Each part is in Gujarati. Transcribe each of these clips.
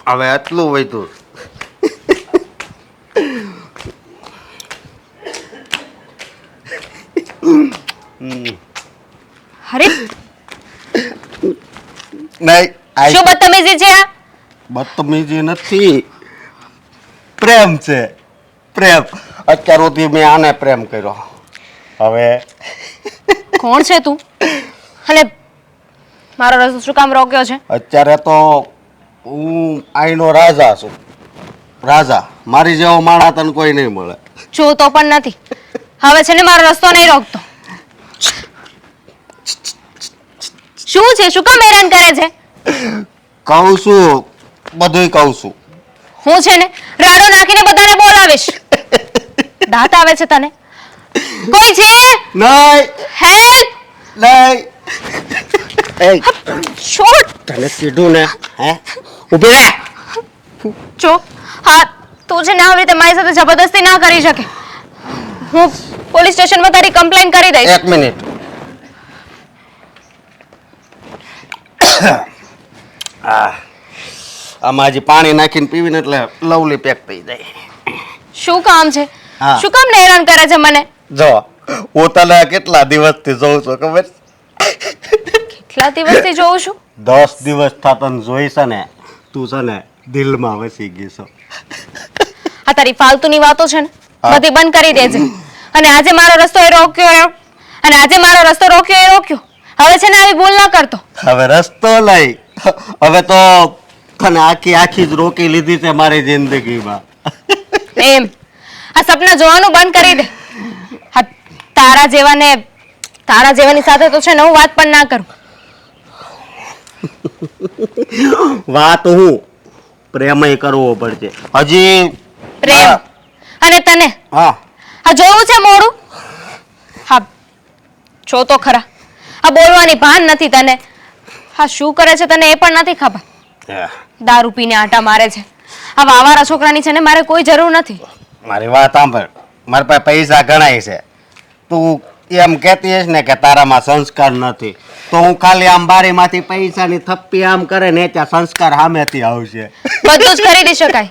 હવે આટલું વધ્યું. અરે નહીં શું બદતમીજી છે આ? બદતમીજી નથી, પ્રેમ છે. પ્રેમ અત્યાર સુધી મેં આને પ્રેમ કર્યો. હવે કોણ છે તું અને મારો રસ્તો શું કામ રોક્યો છે? અત્યારે તો હું આઈનો રાજા છું. રાજા મારી જેવો માણસ તને કોઈ નહીં મળે. જો તો પણ નથી. હવે છે ને મારો રસ્તો નહીં રોકતો. શું છે? શું કામ હેરાન કરે છે? કહું છું, બધુંય કહું છું. હું છે ને રાડો નાખીને બધાને બોલાવીશ. દાંત આવે છે તને? કોઈ છે? નહીં હેલ્પ! નહીં. એ છોડ! તને કીધું ને, હે ઊભી રહે. જો હા, તું છે ને આવી રીતે મારી સાથે જબરદસ્તી ના કરી શકે. હું પોલીસ સ્ટેશનમાં તારી કમ્પ્લેન કરી દઈશ. એક મિનિટ. આમાં હજી પાણી નાખીને પીવીને એટલે લવલી પેક થઈ જાય. શું કામ છે? હા. શું કામ ને હેરાન કરે છે મને? જો હું તને કેટલા દિવસથી જોઉં છું ખબર? કેટલા દિવસથી જોઉં છું? 10 દિવસ થા તને જોઈ છે ને, તું છે ને દિલમાં વસી ગઈ છો. આ તારી ફાલતુની વાતો છે ને હા. બધી બંધ કરી દેજે. અને આજે મારો રસ્તો એ રોક્યો અને આજે મારો રસ્તો રોક્યો એ રોક્યો. હવે છે ને આવી ભૂલ ના કરતો. હવે રસ્તો લઈ. હવે તો તને આખી જ રોકી લીધી છે મારી જિંદગીમાં. એમ આ સપના જોવાનું બંધ કરી દે. હા, તારા જેવાની સાથે તો છે ને હું વાત પણ ના કરું. વાત હું પ્રેમય કરવો પડશે હજી. પ્રેમ અને તને હા આ જોયું છે મોડું? હા, જો તો ખરા. આ બોલવાની ભાન નથી તને. હા, શું કરે છે તને એ પણ નથી ખબર. દારૂ પીને આટા મારે છે. આ વાવારા છોકરાની છે ને મારે કોઈ જરૂર નથી. મારી વાત સાંભળ. મારા પાસે પૈસા ઘણાય છે. તું એમ કહેતી હશ ને કે તારામાં સંસ્કાર નથી, તો હું ખાલી આમ બારીમાંથી પૈસાની થપ્પી આમ કરે ને ત્યાં સંસ્કાર સામેથી આવશે. બધું જ ખરીદી શકાય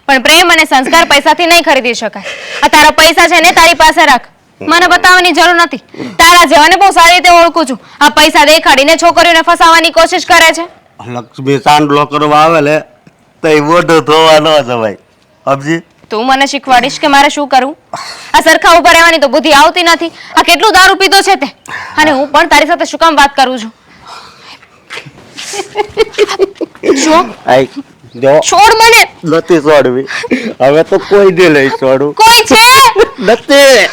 પણ પ્રેમ અને સંસ્કાર પૈસાથી નહીં ખરીદી શકાય. આ તારા પૈસા છે ને તારી પાસે રાખ. મને બતાવવાની જરૂર નથી. તારા જેવાને બહુ સારી રીતે ઓળખું છું. આ પૈસા દેખાડીને છોકરીઓને ફસાવવાની કોશિશ કરે છે. લક્ષ્મી ચાંદલો કરવા આવે ને તો એ મોઢું ધોવા ન જવાય. સમજી? તું મને શીખવાડીશ કે મારે શું કરવું? આ સરખા ઉભા રહેવાની તો બુદ્ધિ આવતી નથી. આ કેટલું દારૂ પીતો છે તે, અને હું પણ તારી સાથે શું કામ વાત કરું છું? જો જો છોડ મને. નથી છોડવી. હવે તો કોઈ દે લઈ છોડું કોઈ છે? નથી.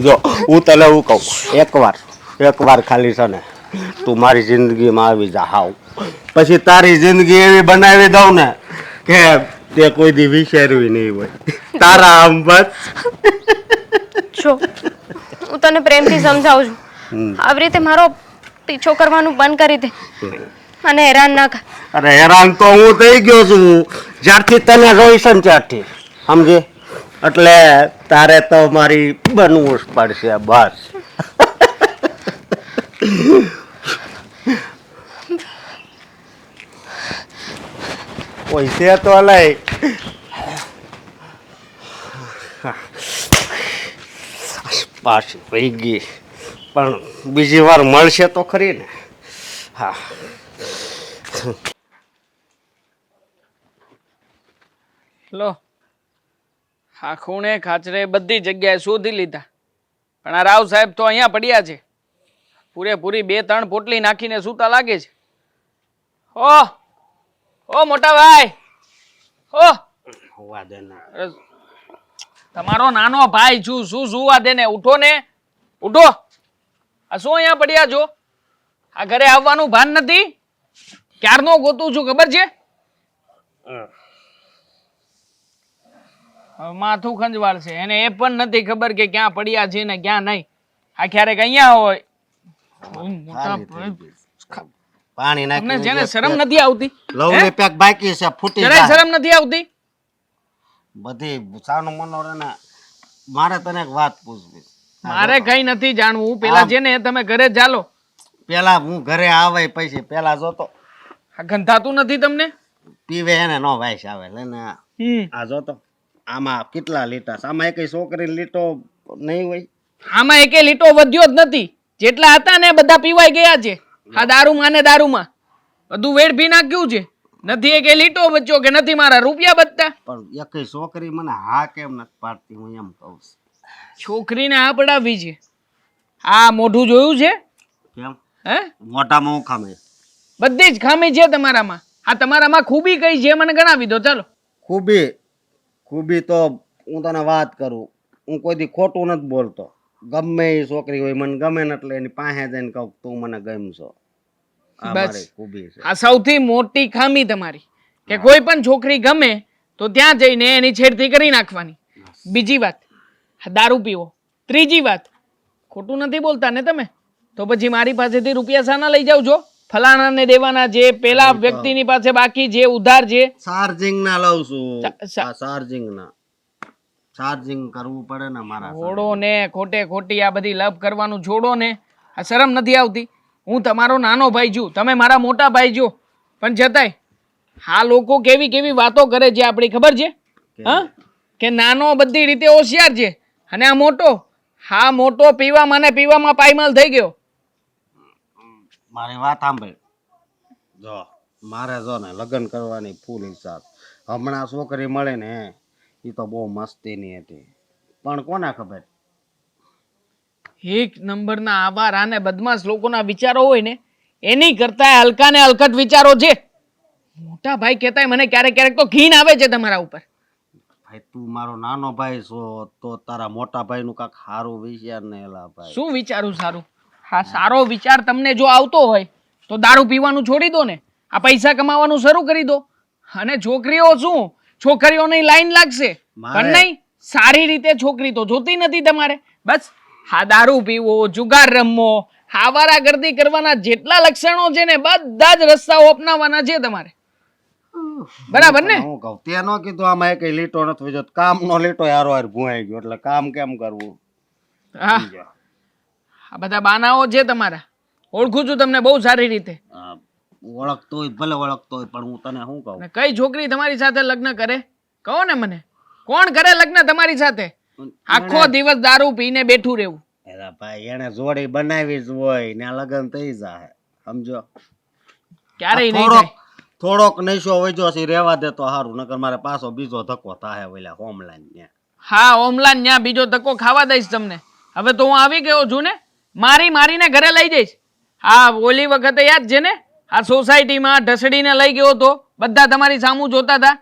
જો હું તને હું કહું, એકવાર ખાલી છે ને તું મારી જિંદગીમાં આવી જા હાવ, પછી તારી જિંદગી એવી બનાવી દઉં ને કે તે કોઈ દી વિચારવી નહીં હોય. તારા આમ બસ. જો હું તને પ્રેમથી સમજાવું છું. આવી રીતે મારો પીછો કરવાનું બંધ કરી દે અને હેરાન ના કર. અરે હેરાન તો હું થઈ ગયો છું જ્યારથી તને જોઈશ ને ત્યારથી. સમજે? એટલે તારે તો મારી બનવું જ પડશે બસ. પૈસે તો લઈ પાછી પડી ગઈ, પણ બીજી વાર મળશે તો ખરી ને. હા લો, આ ખૂણે ખાચરે બધી જગ્યાએ શોધી લીધા, પણ આ રાવ સાહેબ તો અહીંયા પડ્યા છે. પૂરેપૂરી 2-3 પોટલી નાખીને સૂતા લાગે છે. ઓ મોટા ભાઈ, તમારો નાનો ભાઈ છું, શું સુવા દે ને. ઉઠો ને, ઉઠો. આ શું અહીંયા પડ્યા છો? આ ઘરે આવવાનું ભાન નથી? ક્યારનો ગોતું છું ખબર છે? માથું ખંજવાળ છે એને, એ પણ નથી ખબર કે ક્યાં પડ્યા છે ને ક્યાં નહીં. આ ક્યારેક અહીંયા હોય. પાણી તમને નાખી જેને શરમ નથી આવતી? લવલી પેક બાકી છે, ફૂટી જરાય જાય. શરમ નથી આવતી? બધી સાનું મનોરને. મારે તને એક વાત પૂછવી. મારે કઈ નથી જાણવું. પેલા છે ને તમે ઘરે ચાલો. પેલા હું ઘરે આવે પછી પેલા જોતો. આ ગંધાતું નથી તમને? પીવે એને નો વાઈસ આવે લે ને હમ આ જો તો આમાં કેટલા લીટા છે? આમાં એક છોકરી લીટો નહીં હોય. આમાં એકે લીટો વધ્યો જ નથી. જેટલા હતા ને બધા પીવાઈ ગયા છે. આ દારૂમાં ને દારૂમાં બધું વેડફી નાખ્યું છે. નથી એકે લીટો બચ્યો કે નથી મારા રૂપિયા બચતા. પણ એક છોકરી મને હા કેમ નથી પાડતી હું એમ કહું છું. છોકરીને આ પડાવી છે. આ મોઢું જોયું છે? કેમ હે? મોટામાં હું ખામે? બધી જ ખામી છે તમારામાં. આ તમારામાં ખૂબી કઈ છે મને ગણાવી દો ચાલો. ખૂબી તો હું તને વાત કરું, હું કોઈ દી ખોટું નથી બોલતો. ગમે એ છોકરી હોય મને ગમે ને એટલે એની પાસે જઈને કહું તું મને ગમશો. આ બસ. મારી ખૂબી છે. આ સૌથી મોટી ખામી તમારી કે કોઈ પણ છોકરી ગમે તો ત્યાં જઈને એની છેડતી કરી નાખવાની. બીજી વાત દારૂ પીવો. ત્રીજી વાત ખોટું નથી બોલતા ને તમે તો પછી મારી પાસેથી રૂપિયા શાના લઈ જાવ છો? ફલાણાને દેવાના છે, પેલા વ્યક્તિની પાસે બાકી છે, ઉધાર છે. ચાર્જિંગ ના લઉં છું. ચા- ચાર્જિંગ કરવું પડે ને મારા. છોડો ને ખોટે ખોટી આ બધી લપ કરવાનું છોડો ને. આ શરમ નથી આવતી? હું તમારો નાનો ભાઈ છું, તમે મારા મોટા ભાઈ છો, પણ છતાંય આ લોકો કેવી કેવી વાતો કરે છે આપણી ખબર છે? હા, કે નાનો બધી રીતે હોશિયાર છે અને આ મોટો, હા મોટો પીવામાં ને પીવામાં પાયમાલ થઈ ગયો. મારી વાત સાંભળ. જો મારે જો ને લગ્ન કરવાની ફૂલ ઈચ્છા. હમણાં છોકરી મળે ને એ તો બહુ મસ્તીની હતી, પણ કોને ખબર. એક નંબરના આવારા અને બદમાશ લોકોના વિચારો હોય ને એની કરતા હલકા ને હલકટ વિચારો છે. મોટા ભાઈ કહેતાય મને ક્યારેક ક્યારેક તો ઘીન આવે છે તમારા ઉપર. ભાઈ તું મારો નાનો ભાઈ છો તો તારા મોટા ભાઈ નું કાંક સારું વિચાર ને એલા ભાઈ. શું વિચારું સારું? હા, સારો વિચાર તમને જો આવતો હોય તો દારૂ પીવાનું છોડી દો ને, આ પૈસા કમાવાનું શરૂ કરી દો. અને છોકરીઓ શું, છોકરીઓની લાઈન લાગશે પણ નહીં. સારી રીતે છોકરી તો જોતી નથી તમારે. બસ હા દારૂ પીવો, જુગાર રમવો, આવારાગર્દી કરવાના જેટલા લક્ષણો છે ને બધા જ રસ્તાઓ અપનાવવાના છે તમારે. બરાબર ને? હું કહું તે નો કીધું આમાં એક લીટો નથી વજ્યો. કામ નો લીટો હારો હાર ભૂંવાઈ ગયો એટલે કામ કેમ કરવું? હા, આ બધા બાનાઓ છે તમારા. ઓળખું છું તમને બહુ સારી રીતે. ઓળખતો હોય ભલે ઓળખતો હોય પણ હું તને શું કહું. ને કઈ છોકરી તમારી સાથે લગ્ન કરે? કહો ને મને. કોણ કરે લગ્ન તમારી સાથે? આખો દિવસ દારૂ પીને બેઠું રહેવું. એલા ભાઈ એને જોડી બનાવી જ હોય ને લગ્ન થઈ જાય, સમજો. ક્યારેય નહીં થાય. થોડોક નશો વજ્યો છે રેવા દે તો સારું, નકર મારે પાછો બીજો ધક્કો થાય ઓલા હોમલાઈન ને. હા, ઓમલાન ન્યા બીજો ધક્કો ખાવા દઈશ તમને. હવે તો હું આવી ગયો છું ને, મારીને ઘરે લઈ જઈશ. હા, ઓલી વખતે યાદ છે ને, આ સોસાયટીમાં ઢસડીને લઈ ગયો હતો, બધા તમારી સામું જોતા હતા.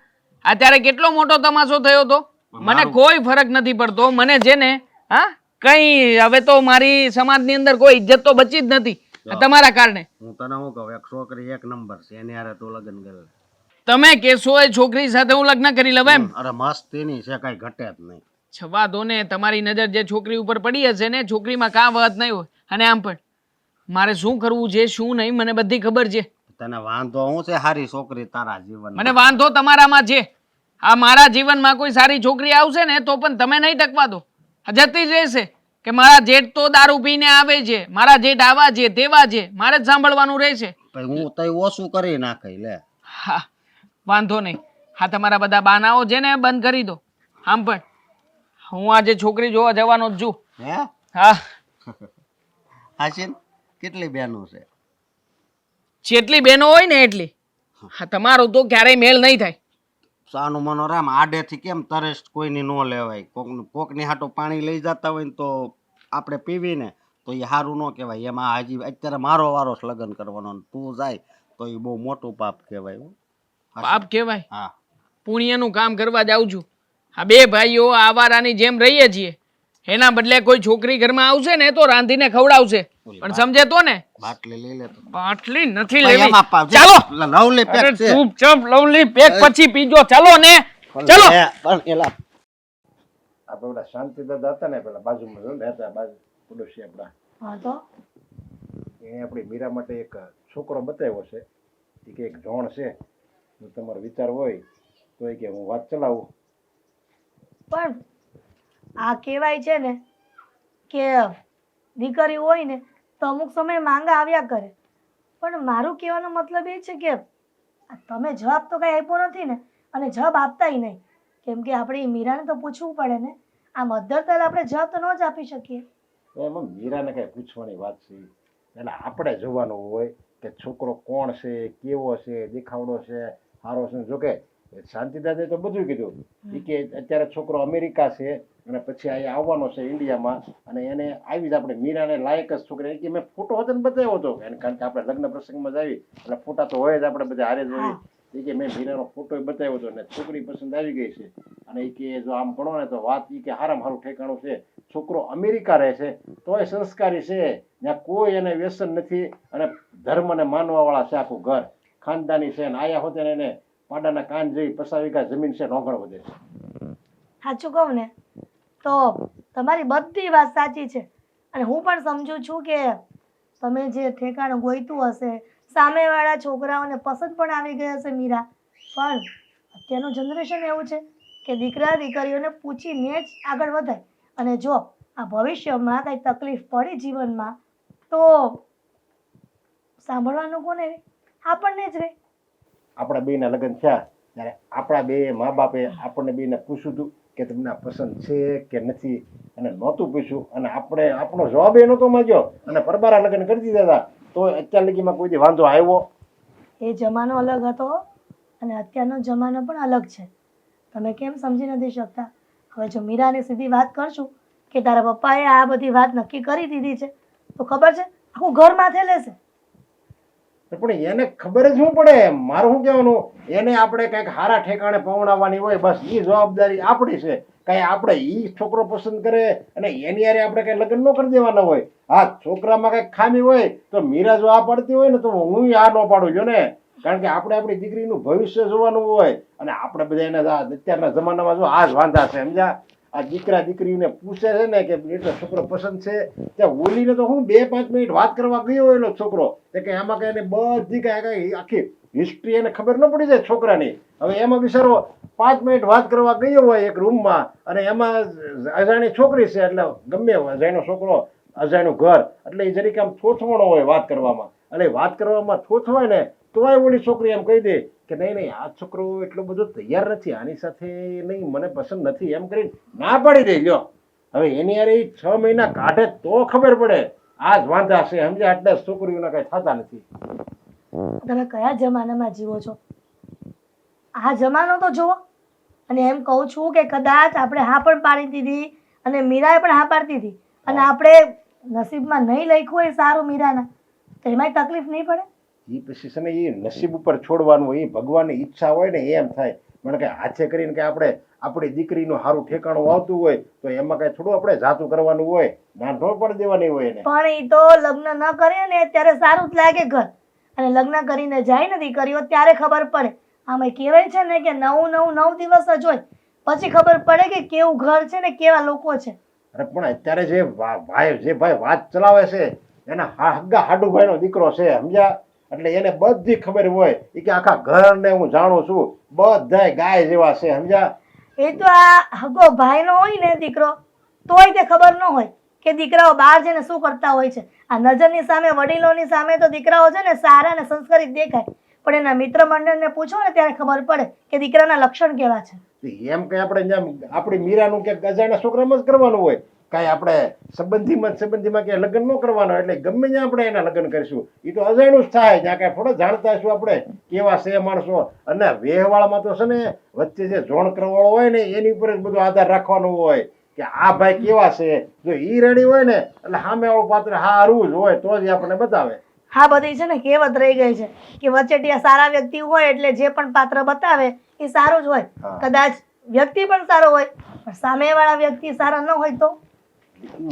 અત્યારે કેટલો મોટો તમાશો થયો હતો. મને કોઈ ફરક નથી પડતો. મને છે ને હા કઈ હવે તો મારી સમાજની અંદર કોઈ ઇજ્જત તો બચી જ નથી તમારા કારણે. હું તને શું કહું, એક છોકરી એક નંબર છે એની હારે તું લગ્ન કરે. તમે કેશો એ છોકરી સાથે હું લગ્ન કરી લઉં એમ? અરે મસ્તીની છે, કઈ ઘટે જ નહીં. છવા દો ને, તમારી નજર જે છોકરી ઉપર પડી હશે ને, છોકરીમાં કાં વાત નહીં હોય. અને આમ પણ મારે શું કરવું છે શું નહીં મને બધી ખબર છે. તને વાંધો હું છે સારી છોકરી તારા જીવન? મને વાંધો તમારામાં છે. આ મારા જીવનમાં કોઈ સારી છોકરી આવશે ને તો પણ તમે નહીં ટકવા દો. જતી જ રહેશે કે મારા જેઠ તો દારૂ પીને આવે છે, મારા જેઠ આવા છે તેવા છે, મારે જ સાંભળવાનું રહેશે. હું તઈ ઓછું કરી નાખી લે. હા, વાંધો નહીં. હા, તમારા બધા બાનાઓ છે ને બંધ કરી દો. આમ પણ હું આજે છોકરી જોવા જવાનો જ છું. હે? હા. હાશીન કેટલી બહેનો છે? જેટલી બહેનો હોય ને એટલી. હા, તમારું તો ક્યારેય મેળ નહીં થાય. સાનું મનો રામ આડેથી કેમ તરસ કોઈની ન લેવાય. કોકની હાટો પાણી લઈ જતા હોય ને તો આપણે પીવીને તો એ સારું ન કહેવાય. એમાં હજી અત્યારે મારો વારો લગ્ન કરવાનો તું જાય તો એ બહુ મોટું પાપ કહેવાય. પાપ કહેવાય? હા, પુણ્યનું કામ કરવા જાઉં છું. આ બે ભાઈઓ આવારાની જેમ રહીએ છીએ, એના બદલે કોઈ છોકરી ઘરમાં આવશે ને તો રાંધીને ખવડાવશે. પણ સમજે તો ને? બાટલી લઈ લે તો. બાટલી નથી લેવી. ચાલો ચાલો લવલી પેક છે. ચૂપચાપ લવલી પેક પછી પીજો. ચાલો ને, ચાલો. પણ એલા આપણે પેલા શાંતિ દાદા હતા ને પેલા બાજુમાં જો રહેતા બાજુ પડોશી આપણા, હા તો એને આપણી મીરા માટે એક છોકરો બતાવ્યો છે. એ કે એક જોણ છે, જો તમારો વિચાર હોય તો એ કે હું વાત ચલાવું. પણ આ કહેવાય છે ને કે દીકરી હોય ને તો અમુક સમય માંગા આવ્યા કરે. પણ મારું કહેવાનો મતલબ એ છે કે આ તમે જવાબ તો કાંઈ આપ્યો નથી ને, અને જવાબ આપતાય નહીં, કેમ કે આપણી મીરાને તો પૂછવું પડે ને. આમ અધ્ધર આપણે જવાબ તો ન જ આપી શકીએ. તો એમાં મીરાને કઈ પૂછવાની વાત છે એટલે આપણે જોવાનું હોય કે છોકરો કોણ છે, કેવો છે, દેખાવડો છે, સારો છે. જોકે શાંતિદાદે તો બધું કીધું ઈ કે અત્યારે છોકરો અમેરિકા છે અને પછી અહીંયા આવવાનો છે ઇન્ડિયામાં, અને એને આવી જ આપણે મીરાને લાયક જ છોકરી. કે મેં ફોટો હતો ને બતાવ્યો હતો, કારણ કે આપણે લગ્ન પ્રસંગમાં જ આવી એટલે ફોટા તો હોય જ આપણે બધા હારે જ હોય. એ કે મેં મીરાનો ફોટો બતાવ્યો હતો ને છોકરી પસંદ આવી ગઈ છે. અને એ કે જો આમ ગણો ને તો વાત એ કે હારામાં હારું ઠેકાણું છે. છોકરો અમેરિકા રહે છે તોય સંસ્કારી છે, ત્યાં કોઈ એને વ્યસન નથી, અને ધર્મને માનવા વાળા છે, આખું ઘર ખાનદાની છે. અને આયા હોતે ને એને પાડાના કાન જેવી 50 વીઘા જમીન છે, નોકર વધે છે. સાચું કહું ને તો તમારી બધી વાત સાચી છે, અને હું પણ સમજુ છું કે તમે જે ઠેકાણું ગોઈતું હશે, સામેવાળા છોકરાઓને પસંદ પણ આવી ગઈ હશે મીરા. પણ અત્યારનું જનરેશન એવું છે કે દીકરા દીકરીઓને પૂછીને જ આગળ વધાય. અને જો આ ભવિષ્યમાં કંઈ તકલીફ પડી જીવનમાં તો સાંભળવાનું કોને રે? આપણને જ રે. આપણા બેના લગ્ન થયા ત્યારે આપણા બે મા બાપે આપણને બેને પૂછ્યું હતું કે તમને પસંદ છે કે નથી, અને નહોતું પૂછ્યું, અને આપણે આપણો જવાબ એ નહોતો માંગ્યો અને પરબારા લગ્ન કરી દીધા હતા. તો અત્યાર લગીમાં કોઈ દી વાંધો આવ્યો? એ જમાનો અલગ હતો અને અત્યારનો જમાનો પણ અલગ છે. તમે કેમ સમજી નથી શકતા? હવે જો મીરાની સીધી વાત કરશું કે તારા પપ્પાએ આ બધી વાત નક્કી કરી દીધી છે, તો ખબર છે આખું ઘર માથે લેશે. પણ એને ખબર જ શું પડે? મારું શું કહેવાનું, એને આપણે કંઈક હારા ઠેકાણે પવડાવવાની હોય, બસ એ જવાબદારી આપણી છે. કાંઈ આપણે એ છોકરો પસંદ કરે અને એની હારે આપણે કંઈ લગ્ન ન કરી દેવાના હોય. હા, છોકરામાં કંઈક ખામી હોય તો મીરા જો આ પાડતી હોય ને તો હું આ ન પાડું છું ને, કારણ કે આપણે આપણી દીકરીનું ભવિષ્ય જોવાનું હોય. અને આપણે બધા એને અત્યારના જમાનામાં જો આ જ વાંધા છે, સમજ્યા? આ દીકરા દીકરીને પૂછે છે ને કે એટલો છોકરો પસંદ છે, ત્યાં ઓલીને તો હું 2-5 મિનિટ વાત કરવા ગયો હોય એનો છોકરો, કે એમાં કઈ એને બધી કઈ આખી હિસ્ટ્રી એને ખબર ન પડી જાય છોકરાની. હવે એમાં બિચારો 5 મિનિટ વાત કરવા ગયો હોય એક રૂમમાં, અને એમાં અજાણી છોકરી છે, એટલે ગમે અજાણ્યો છોકરો અજાણ્યું ઘર, એટલે એ જરીક આમ થોથવાનો હોય વાત કરવામાં. એટલે વાત કરવામાં થોથવાય ને તોય ઓલી છોકરી એમ કહી દે કે નહીં નહીં આ છોકરો એટલો બધો તૈયાર નથી, આની સાથે નહીં, મને પસંદ નથી, એમ કરીને ના પાડી દે. લ્યો હવે એની યાર 6 મહિના કાઢે તો ખબર પડે આ જ વાંધા છે, સમજ્યા? એટલે છોકરીઓના કઈ થતા નથી. તમે કયા જમાનામાં જીવો છો? આ જમાનો તો જુઓ. અને એમ કહું છું કે કદાચ આપણે હા પણ પાડી દીધી અને મીરાએ પણ હા પાડતી હતી, અને આપણે નસીબમાં નહીં લખ્યું હોય સારું મીરાના, તો એમાંય તકલીફ નહીં પડે. એ પછી છે ને એ નસીબ ઉપર છોડવાનું હોય, એ ભગવાનની ઈચ્છા હોય ને એમ થાય. મને કે હાથે કરીને કે આપણે આપણી દીકરીનું સારું ઠેકાણું આવતું હોય તો એમાં કઈ થોડું આપણે જાતું કરવાનું હોય, ના ન પણ દેવાની હોય એને. પણ એ તો લગ્ન ન કરે ને ત્યારે સારું જ લાગે ઘર, અને લગ્ન કરીને જાય ને દીકરીઓ ત્યારે ખબર પડે. આમાં કહેવાય છે ને કે 9 દિવસ જ હોય, પછી ખબર પડે કે કેવું ઘર છે ને કેવા લોકો છે. અરે પણ અત્યારે જે ભાઈ વાત ચલાવે છે એના હગ્ગા હાડુભાઈનો દીકરો છે, સમજ્યા? એટલે એને બધી ખબર હોય, એ કે આખા ઘરને હું જાણું છું, બધાય ગાય જેવા છે, સમજ્યા? એ તો આ હગો ભાઈનો હોય ને દીકરો, તોય તે ખબર ન હોય કે દીકરાઓ બહાર જઈને શું કરતા હોય છે. આ નજરની સામે, વડીલોની સામે તો દીકરાઓ છે ને સારા ને સંસ્કારી દેખાય, પણ એના મિત્ર મંડળને પૂછો ને ત્યારે ખબર પડે કે દીકરાના લક્ષણ કેવા છે. એમ કઈ આપણે આપણી મીરાનું કે અજાણ્યા છોકરામાં જ કરવાનું હોય, કાંઈ આપણે સંબંધીમાં કે લગ્ન ન કરવાનો, એટલે ગમે ત્યાં આપણે એના લગ્ન કરીશું એ તો અજાણ્યું જ થાય. ત્યાં કાંઈ થોડો જાણતા હશું આપણે કેવા છે માણસો. અને વેહવાળામાં તો છે ને વચ્ચે જે જોણ કરવાળો હોય ને એની ઉપર જ બધો આધાર રાખવાનો હોય કે આ ભાઈ કેવા છે. જો ઈ રેડી હોય ને એટલે સામેવાળું પાત્ર સારું જ હોય તો જ આપણને બતાવે. હા, બધી છે ને કહેવત રહી ગઈ છે કે વચેટિયા સારા વ્યક્તિ હોય એટલે જે પણ પાત્ર બતાવે એ સારું જ હોય. કદાચ વ્યક્તિ પણ સારો હોય પણ સામેવાળા વ્યક્તિ સારા ન હોય તો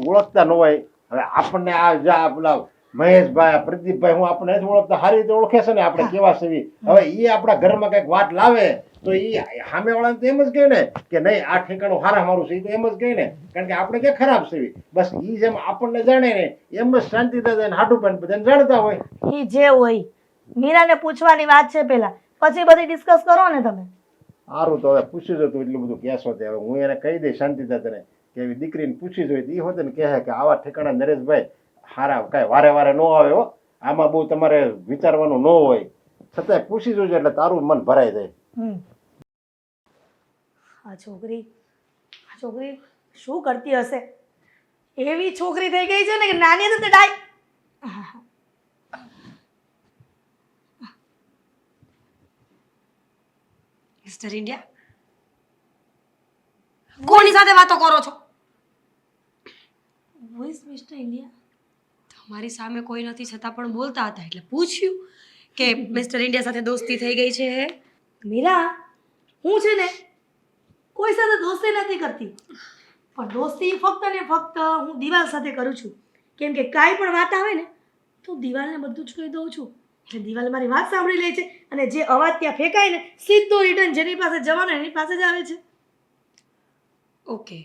ઓળખતા ન હોય. હવે આપણને આ પેલા મહેશભાઈ, પ્રદીપભાઈ, હું આપણને ઓળખતા સારી રીતે ઓળખે છે ને આપણે કેવા છે. હવે એ આપણા ઘરમાં કઈક વાત લાવે તો એ સામેવાળાને તો એમ જ કહે ને કે નહીં આ ઠેકાણું સારા મારું છે, એ તો એમ જ કહે ને, કારણ કે આપણે કે ખરાબ છે. બસ એ જેમ આપણને જાણે ને એમ જ શાંતિ થાય, હાડું પણ બધાને જાણતા હોય. એ જે હોય મીરાને પૂછવાની વાત છે પેલા, પછી બધી ડિસ્કસ કરો ને તમે. સારું, તો હવે પૂછ્યું જતું એટલું બધું કહેશો તે હવે હું એને કહી દઈશ શાંતિ તને કે એવી દીકરીને પૂછી જોઈ એ હોતે ને કહે કે આવા ઠેકાણા નરેશભાઈ હારા કાંઈ વારે વારે ન આવે હો, આમાં બહુ તમારે વિચારવાનું ન હોય, છતાંય પૂછી જોજે એટલે તારું મન ભરાઈ જાય. આ છોકરી શું કરતી હશે? એવી છોકરી થઈ ગઈ છે ને કે નાની હતી તો ડાય. મિસ્ટર ઇન્ડિયા, કોની સાથે વાતો કરો છો? Voice mister India. તમારી સામે કોઈ નથી છતાં પણ બોલતા હતા એટલે પૂછ્યું કે મિસ્ટર ઇન્ડિયા સાથે દોસ્તી થઈ ગઈ છે. મીરા, હું છે ને કોઈ સાથે દોસ્તી નથી કરતી, પણ દોસ્તી ફક્ત ને ફક્ત હું દિવાલ સાથે કરું છું. કેમ કે કાંઈ પણ વાત આવે ને તો દિવાલને બધું જ કહી દઉં છું, એટલે દિવાલ મારી વાત સાંભળી લે છે અને જે અવાજ ત્યાં ફેંકાય ને સીધો રિટર્ન જેની પાસે જવાનો એની પાસે જ આવે છે. ઓકે,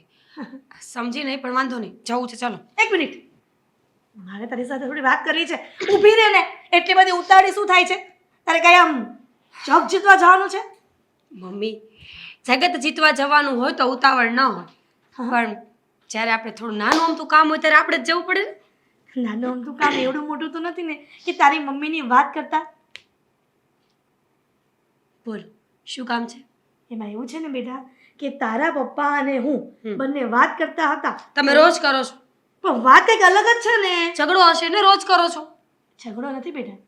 સમજી નહીં પણ વાંધો નહીં, જવું છે ચાલો. એક મિનિટ, મારે તારી સાથે થોડી વાત કરવી છે. ઊભી રહે ને, એટલી બધી ઉતાવળી શું થાય છે? તારે કઈ આમ જગ જીતવા જવાનું છે? મમ્મી, જગત જીતવા જવાનું હોય તો ઉતાવળ ન હોય, પણ જ્યારે આપણે થોડું નાનું અમતું કામ હોય ત્યારે આપણે જ જવું પડે ને. નાનું અમથું કામ એવડું મોટું તો નથી ને કે તારી મમ્મીની વાત કરતા. બોલો, શું કામ છે? એમાં એવું છે ને બેટા કે તારા પપ્પા અને હું બંને વાત કરતા હતા. તમે રોજ કરો છો, પણ વાત કંઈક અલગ જ છે ને. ઝઘડો હશે ને રોજ કરો છો. ઝઘડો નથી બેટા.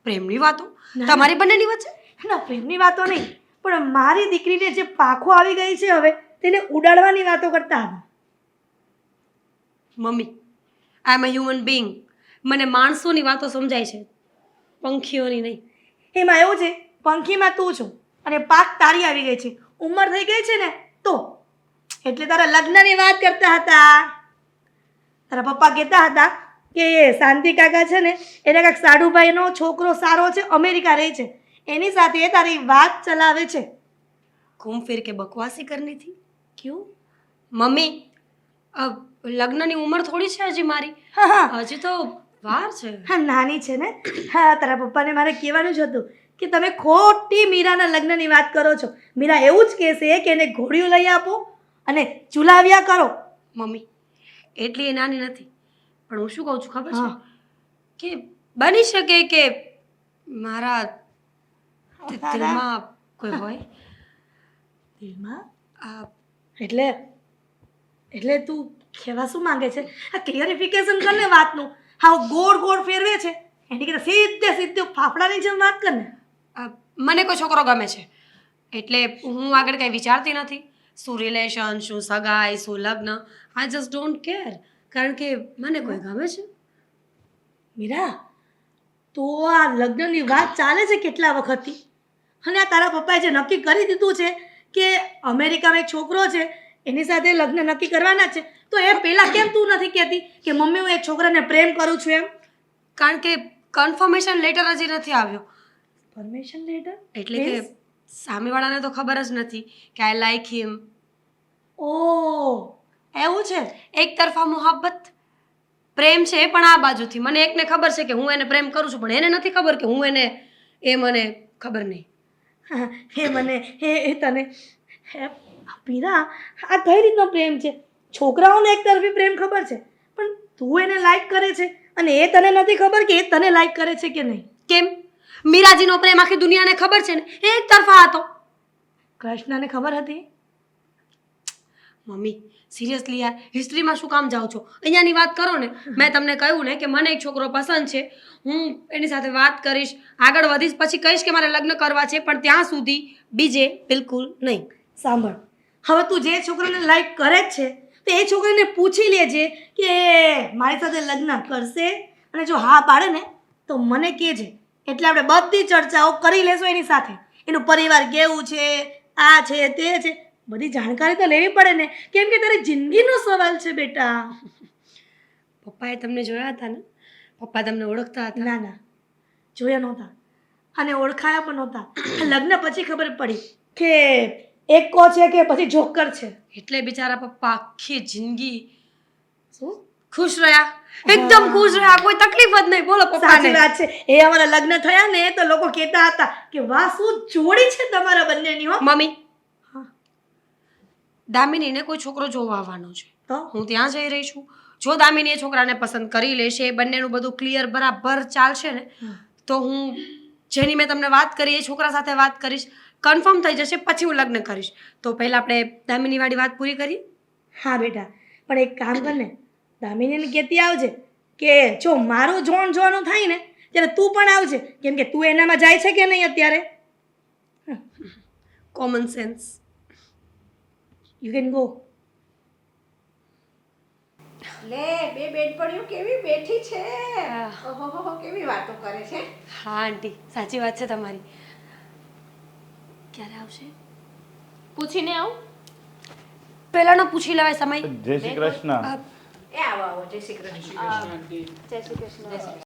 પ્રેમની વાતો ના. તમારી બંનેની વચ્ચે? ના, પ્રેમની વાતો નહીં, પણ મારી દીકરીને જે પાખો આવી ગઈ છે હવે તેને ઉડાડવાની વાતો કરતા હતા. Mummy, I am a human being. મને માણસોની વાતો સમજાય છે, પંખીઓની નહીં. એમાં એવું છે, પંખીમાં તું છો અને પાક તારી આવી ગઈ છે, ઉંમર થઈ ગઈ છે ને તો એટલે તારા લગ્નની વાત કરતા હતા. તારા પપ્પા કહેતા હતા કે શાંતિ કાકા છે ને એના કાંઈક સાડુભાઈનો છોકરો સારો છે, અમેરિકા રહે છે, એની સાથે તારી વાત ચલાવે છે. ઘૂમ ફિર કે બકવાસી કરની થી. ક્યું? મમ્મી, લગ્નની ઉંમર થોડી છે હજી મારી. હા હા હજી તો વાર છે. હા, નાની છે ને. હા, તારા પપ્પાને મારે કહેવાનું જ હતું કે તમે ખોટી મીરાના લગ્નની વાત કરો છો. મીરા એવું જ કહેશે કે એને ઘોડીઓ લઈ આપો અને ઝુલાવ્યા કરો. મમ્મી, એટલી એ નાની નથી, પણ હું શું કહું છું ખબર હા. છે કે બની શકે કે મારા તારા દિલમાં કોઈ હોય. દિલમાં? આ એટલે એટલે તું કહેવા શું માંગે છે? આ ક્લિયરિફિકેશન કર ને વાતનું. હા, ગોળ ગોળ ફેરવે છે એની કરતાં સીધે સીધું ફાફડાની જેમ વાત કર ને. મને કોઈ છોકરો ગમે છે એટલે હું આગળ કંઈ વિચારતી નથી. શું રિલેશન, શું સગાઈ, શું લગ્ન, આઈ જસ્ટ ડોન્ટ કેર. કારણ કે મને કોઈ ગમે છે. મીરા, તો આ લગ્નની વાત ચાલે છે કેટલા વખતથી, અને આ તારા પપ્પાએ જે નક્કી કરી દીધું છે કે અમેરિકામાં એક છોકરો છે એની સાથે લગ્ન નક્કી કરવાના છે, તો એ પહેલાં કેમ તું નથી કહેતી કે મમ્મી હું એક છોકરાને પ્રેમ કરું છું એમ? કારણ કે કન્ફર્મેશન લેટર હજી નથી આવ્યો. પરમિશન લેટર એટલે કે સામેવાળાને તો ખબર જ નથી કે આઈ લાઈક હિમ. ઓ એવું છે? એક તરફા મોહબ્બત પ્રેમ છે, પણ આ બાજુથી મને એકને ખબર છે કે હું એને પ્રેમ કરું છું, પણ એને નથી ખબર કે હું એને, એ મને ખબર નહીં. હે મને હે તને હે મીરા, આ કઈ રીતનો પ્રેમ છે? છોકરાઓને એક તરફી પ્રેમ ખબર છે, પણ તું એને લાઈક કરે છે અને એ તને નથી ખબર કે એ તને લાઈક કરે છે કે નહીં. કેમ? મીરાજીનો પ્રેમ આખી દુનિયાને ખબર છે ને, એ એક તરફા હતો. કૃષ્ણને ખબર હતી? મમ્મી, સિરિયસલી યાર, હિસ્ટ્રીમાં શું કામ જાઓ છો? અહીંયાની વાત કરો ને. મેં તમને કહ્યું ને કે મને એક છોકરો પસંદ છે, હું એની સાથે વાત કરીશ, આગળ વધીશ, પછી કહીશ કે મારે લગ્ન કરવા છે, પણ ત્યાં સુધી બીજે બિલકુલ નહીં. સાંભળ, હવે તું જે છોકરાને લાઈક કરે જ છે તો એ છોકરાને પૂછી લેજે કે મારી સાથે લગ્ન કરશે, અને જો હા પાડે ને તો મને કહેજે, એટલે આપણે બધી ચર્ચાઓ કરી લેશું એની સાથે. એનું પરિવાર કેવું છે, આ છે તે છે, બધી જાણકારી તો લેવી પડે ને, કેમ કે તારી જિંદગીનો સવાલ છે બેટા. પપ્પાએ તમને જોયા હતા ને? પપ્પા તમને ઓળખતા હતા? ના ના, જોયા નહોતા અને ઓળખાયા પણ નહોતા. લગ્ન પછી ખબર પડી કે એકો છે કે પછી જોકર છે. એટલે બિચારા પપ્પા આખી જિંદગી શું? ખુશ રહ્યા, એકદમ ખુશ રહ્યા, કોઈ તકલીફ જ નહીં. બોલો સાચી પપ્પાને. વાત છે. એ અમારા લગ્ન થયા ને તો લોકો કહેતા હતા કે વાહ શું જોડી છે તમારા બંનેની. હો મમ્મી, હા. દામિનીને કોઈ છોકરો જોવા આવવાનો છે, તો હું ત્યાં જઈ રહી છું. જો દામિની એ છોકરાને પસંદ કરી લેશે, બંનેનું બધું ક્લિયર બરાબર ચાલશે ને, તો હું જેની મેં તમને વાત કરી એ છોકરા સાથે વાત કરીશ, કન્ફર્મ થઈ જશે પછી હું લગ્ન કરીશ. તો પહેલાં આપણે દામિનીવાળી વાત પૂરી કરીએ. હા બેટા, પણ એક કામ કર ને, દામિનીને કહેતી આવજે કે જો મારું જોવાનું થાય ને ત્યારે તું પણ આવજે, કેમ કે તું એનામાં જાય છે કે નહીં અત્યારે. Common sense. You can go. લે બે બેનપણીઓ કેવી બેઠી છે, ઓહો કેવી વાતો કરે છે. હા આંટી, સાચી વાત છે તમારી. ક્યારે આવશે પૂછીને આવું. પહેલાં ન પૂછી લેવાય સમય. જય શ્રી કૃષ્ણ. એ આવો આવો, જય શ્રી કૃષ્ણ. જય શ્રી કૃષ્ણ.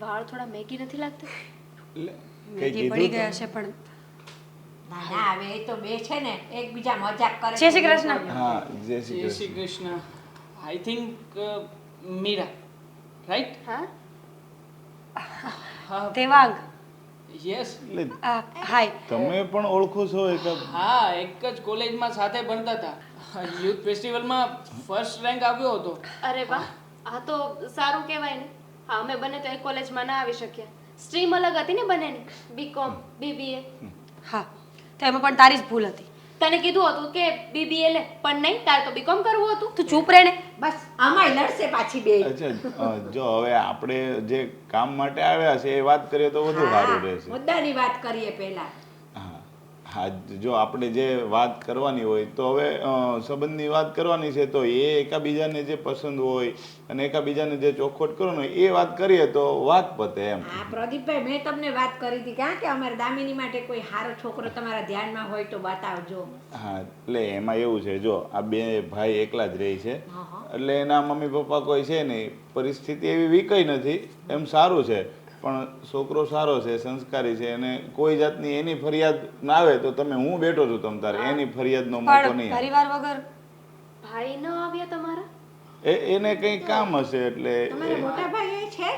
વાળ થોડા મેગી નથી લાગતા? મેગી પડી ગયા છે પણ. ના ના, હવે એ તો બે છે ને એકબીજા મજાક કરે. જય શ્રી કૃષ્ણ. હા જય શ્રી જય Shri Krishna. Krishna. I think Meera, right? હા. દેવાંગ. યસ. એટલે હાય. તમે પણ ઓળખો છો એક? હા, એક જ કોલેજમાં સાથે ભણતા હતા. યુથ ફેસ્ટિવલમાં ફર્સ્ટ રેન્ક આવ્યો હતો. અરે વાહ, આ તો સારું કહેવાય ને. હા, અમે બંને તો એક કોલેજમાં ના આવી શક્યા. સ્ટ્રીમ અલગ હતી ને બંનેની, બીકોમ બીબીએ. હા, તો એમાં પણ તારી જ ભૂલ હતી. તને કીધું હતું કે બીબીએ લે, પણ નહીં, તારે તો બીકોમ કરવું હતું. તું ચૂપ રહે ને. બસ આમાંય લડશે પાછી બે. અચ્છા, જો હવે આપણે જે કામ માટે આવ્યા છે એ વાત કરીએ તો વધુ સારું રહેશે. મુદ્દાની વાત કરીએ પહેલા. હા હા, જો આપણે જે વાત કરવાની હોય તો હવે સંબંધની વાત કરવાની છે તો એ એકાબીજાને જે પસંદ હોય અને એકાબીજાને જે ચોખવટ કરવાનો હોય એ વાત કરીએ તો વાત પતે એમ. હા પ્રદીપભાઈ, મેં તમને વાત કરી હતી કે અમારે દામિની માટે કોઈ સારો છોકરો તમારા ધ્યાનમાં હોય તો બતાવજો. હા, એટલે એમાં એવું છે, જો આ બે ભાઈ એકલા જ રહે છે, એટલે એના મમ્મી પપ્પા કોઈ છે નહીં, પરિસ્થિતિ એવી વીકઈ નથી, એમ સારું છે. પણ છોકરો સારો છે, સંસ્કારી છે, અને કોઈ જાતની એની ફરિયાદ ના આવે તો તમે, હું બેઠો છું તમ તારે, એની ફરિયાદનો મોકો પણ નહીં આવે. પરિવાર વગર ભાઈ ન આવ્યા તમારા? એને કંઈ કામ હશે એટલે તમારા મોટા ભાઈ એ છે?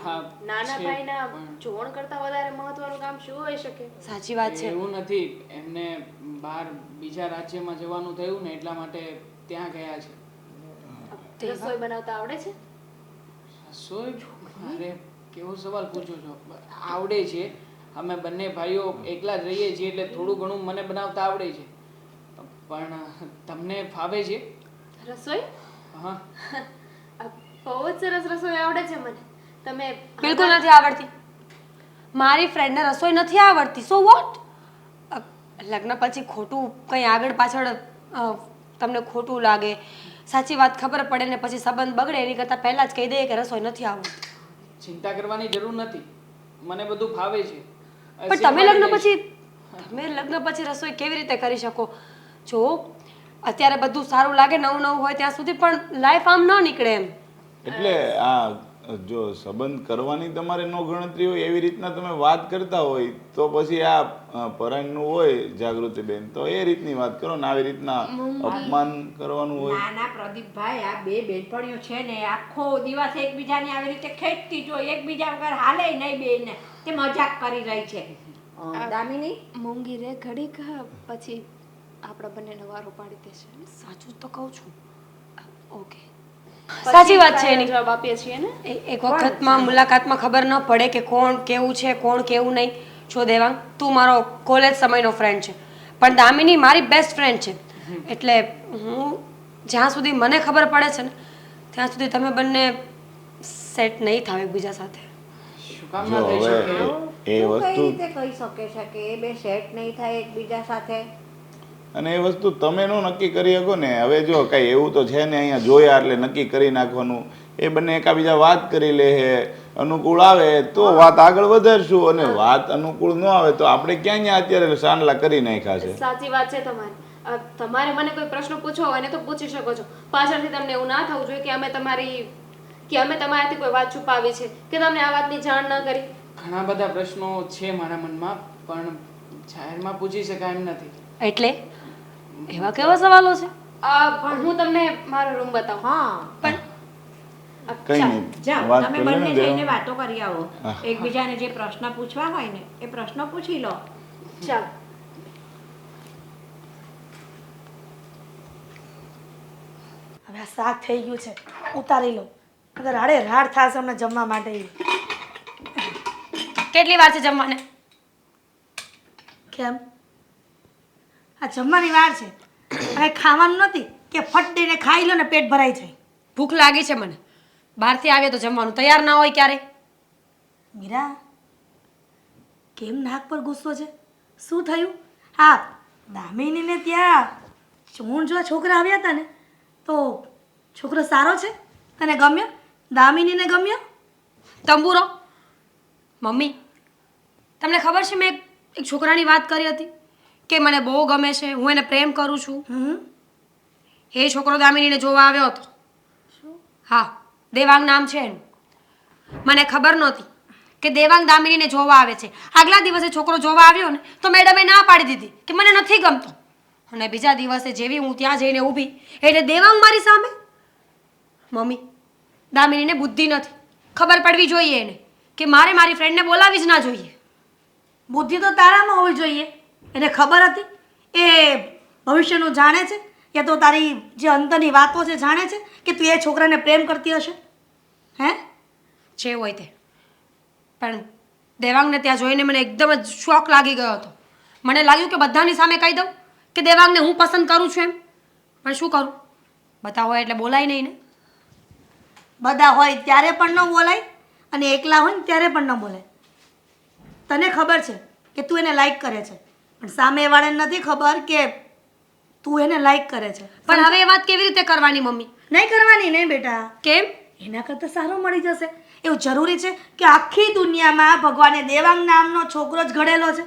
હા, નાના છે, ભાઈના પણ જોણ કરતા વધારે મહત્વનું કામ શું હોઈ શકે? સાચી વાત છે. એવું નથી, એમને બહાર બીજા રાજ્યમાં જવાનું થયું ને એટલા માટે ત્યાં ગયા છે. રસોઈ બનાવતા આવડે છે? રસોઈ? અરે કેવો સવાલ પૂછો છો. આવડે છે, અમે બંને ભાઈઓ એકલા જ રહીએ છીએ એટલે થોડું ઘણું મને બનાવતા આવડે છે. પણ તમને ફાવે છે રસોઈ? હા. બહુ જ સરસ રસોઈ આવડે છે મને. તમે બિલકુલ નથી આવડતી. મારી ફ્રેન્ડને રસોઈ નથી આવડતી, સો વોટ? લગ્ન પછી ખોટું કંઈ આગળ પાછળ તમને ખોટું લાગે, સાચી વાત ખબર પડે ને પછી સંબંધ બગડે એની કરતાં પહેલાં જ કહી દઈએ કે રસોઈ નથી આવડતી. ચિંતા કરવાની જરૂર નથી, મને બધું ફાવે છે. પણ તમે લગ્ન પછી રસોઈ કેવી રીતે કરી શકો? જો અત્યારે બધું સારું લાગે, નવું નવું હોય ત્યાં સુધી, પણ લાઈફ આમ ન નીકળે એમ. એટલે આ જો સંબંધ કરવાની તમારે નો ગણતરી હોય એવી રીતના તમે વાત કરતા હોય તો પછી આ પરાયણનું હોય જાગૃતિબેન, તો એ રીતની વાત કરો ને આવી રીતના અપમાન કરવાનું હોય. ના ના પ્રદીપભાઈ, આ બે બેનપણીઓ છે ને આખો દિવસ એકબીજાને આવી રીતે ખેંચતી જોઈ, એકબીજા વગર હાલે નહીં બેને, તે મજાક કરી રહી છે. દામિની મોંઘી રે ઘડીક, પછી આપણા બંનેનો વારો પાડી દેશે. સાચું જ તો કહું છું. ઓકે, સાચી વાત છે એની. જવાબ આપીએ છીએ ને. એક વખતમાં મુલાકાતમાં ખબર ન પડે કે કોણ કેવું છે, કોણ કેવું નહીં. જો દેવાંગ, તું મારો કોલેજ સમયનો ફ્રેન્ડ છે, પણ દામિની મારી બેસ્ટ ફ્રેન્ડ છે. એટલે હું જ્યાં સુધી મને ખબર પડે છે ને ત્યાં સુધી તમે બંને સેટ નહીં થાવ એકબીજા સાથે. શું કામ જો ના થઈ હવે શકે? એ તું કઈ વસ્તુ, રીતે કહી શકે છે કે એ બે સેટ નહીં થાય એકબીજા સાથે? અને એ વસ્તુ તમે નો નક્કી કરી શકો ને. હવે જો કઈ એવું તો છે ને અહીંયા જોયા એટલે નક્કી કરી નાખવાનું. એ બંને એકાબીજા વાત કરી લે, અનુકૂળ આવે તો વાત આગળ વધારશું, અને વાત અનુકૂળ ન આવે તો આપણે ક્યાં ત્યાં અત્યારે સાંડલા કરી નાખ્યા છે. સાચી વાત છે તમારી. તમારે મને કોઈ પ્રશ્ન પૂછવો હોય ને તો પૂછી શકો છો. પાછળથી તમને એવું ના થવું જોઈએ કે અમે તમારાથી કોઈ વાત છુપાવી છે, કે તમને આ વાતની જાણ ન કરી. ઘણા બધા પ્રશ્નો છે મારા મનમાં, પણ જાહેરમાં પૂછી શકાય એમ નથી. એટલે એવા કેવા સવાલો છે? હું તમને મારો રૂમ બતાવું. હા પણ કઈ નહીં, જાઓ, વાત તમે કરી બંને ને જઈને દેવા. વાતો કરી આવો. એકબીજાને જે પ્રશ્ન પૂછવા હોય ને એ પ્રશ્નો પૂછી લો. ચાલો. હવે આ શાક થઈ ગયું છે, ઉતારી લો, અગર રાડે રાડ થશે અમને જમવા માટે. કેટલી વાર છે જમવાને? કેમ? આ જમવાની વાર છે અને ખાવાનું નથી કે ફટ દઈને ખાઈ લો ને પેટ ભરાઈ જાય. ભૂખ લાગી છે મને. બહારથી આવીએ તો જમવાનું તૈયાર ના હોય ક્યારે. મીરા, કેમ નાક પર ગુસ્સો છે? શું થયું? હા, દામિનીને ત્યાં ચૂણ જો છોકરા આવ્યા હતા ને, તો છોકરો સારો છે? તને ગમ્યો? દામિનીને ગમ્યો? તંબુરો મમ્મી, તમને ખબર છે મેં એક છોકરાની વાત કરી હતી કે મને બહુ ગમે છે, હું એને પ્રેમ કરું છું. એ છોકરો દામિનીને જોવા આવ્યો હતો. હા, દેવાંગ નામ છે એનું. મને ખબર નહોતી કે દેવાંગ દામિનીને જોવા આવે છે. આગલા દિવસે છોકરો જોવા આવ્યો ને તો મેડમે ના પાડી દીધી કે મને નથી ગમતો. અને બીજા દિવસે જેવી હું ત્યાં જઈને ઊભી એટલે દેવાંગ મારી સામે. મમ્મી, દામિનીને બુદ્ધિ નથી. ખબર પડવી જોઈએ એને કે મારે મારી ફ્રેન્ડને બોલાવી જ ના જોઈએ. બુદ્ધિ તો તારામાં હોવી જોઈએ. એને ખબર હતી? એ ભવિષ્યનું જાણે છે? યા તો તારી જે અંતરની વાતો છે જાણે છે કે તું એ છોકરાને પ્રેમ કરતી હશે? હે? જે હોય તે. પણ દેવાંગને ત્યાં જોઈને મને એકદમ જ શોક લાગી ગયો હતો. મને લાગ્યું કે બધાની સામે કહી દઉં કે દેવાંગને હું પસંદ કરું છું એમ. પણ શું કરું? બધા હોય એટલે બોલાય નહીં ને. બધા હોય ત્યારે પણ ન બોલાય અને એકલા હોય ને ત્યારે પણ ન બોલાય. તને ખબર છે કે તું એને લાઈક કરે છે, પણ સામેવાળાને નથી ખબર કે તું એને લાઈક કરે છે. પણ હવે એ વાત કેવી રીતે કરવાની મમ્મી? નહીં કરવાની ને બેટા. કેમ? એના કરતાં સારો મળી જશે. એવું જરૂરી છે કે આખી દુનિયામાં ભગવાને દેવાંગ નામનો છોકરો જ ઘડેલો છે?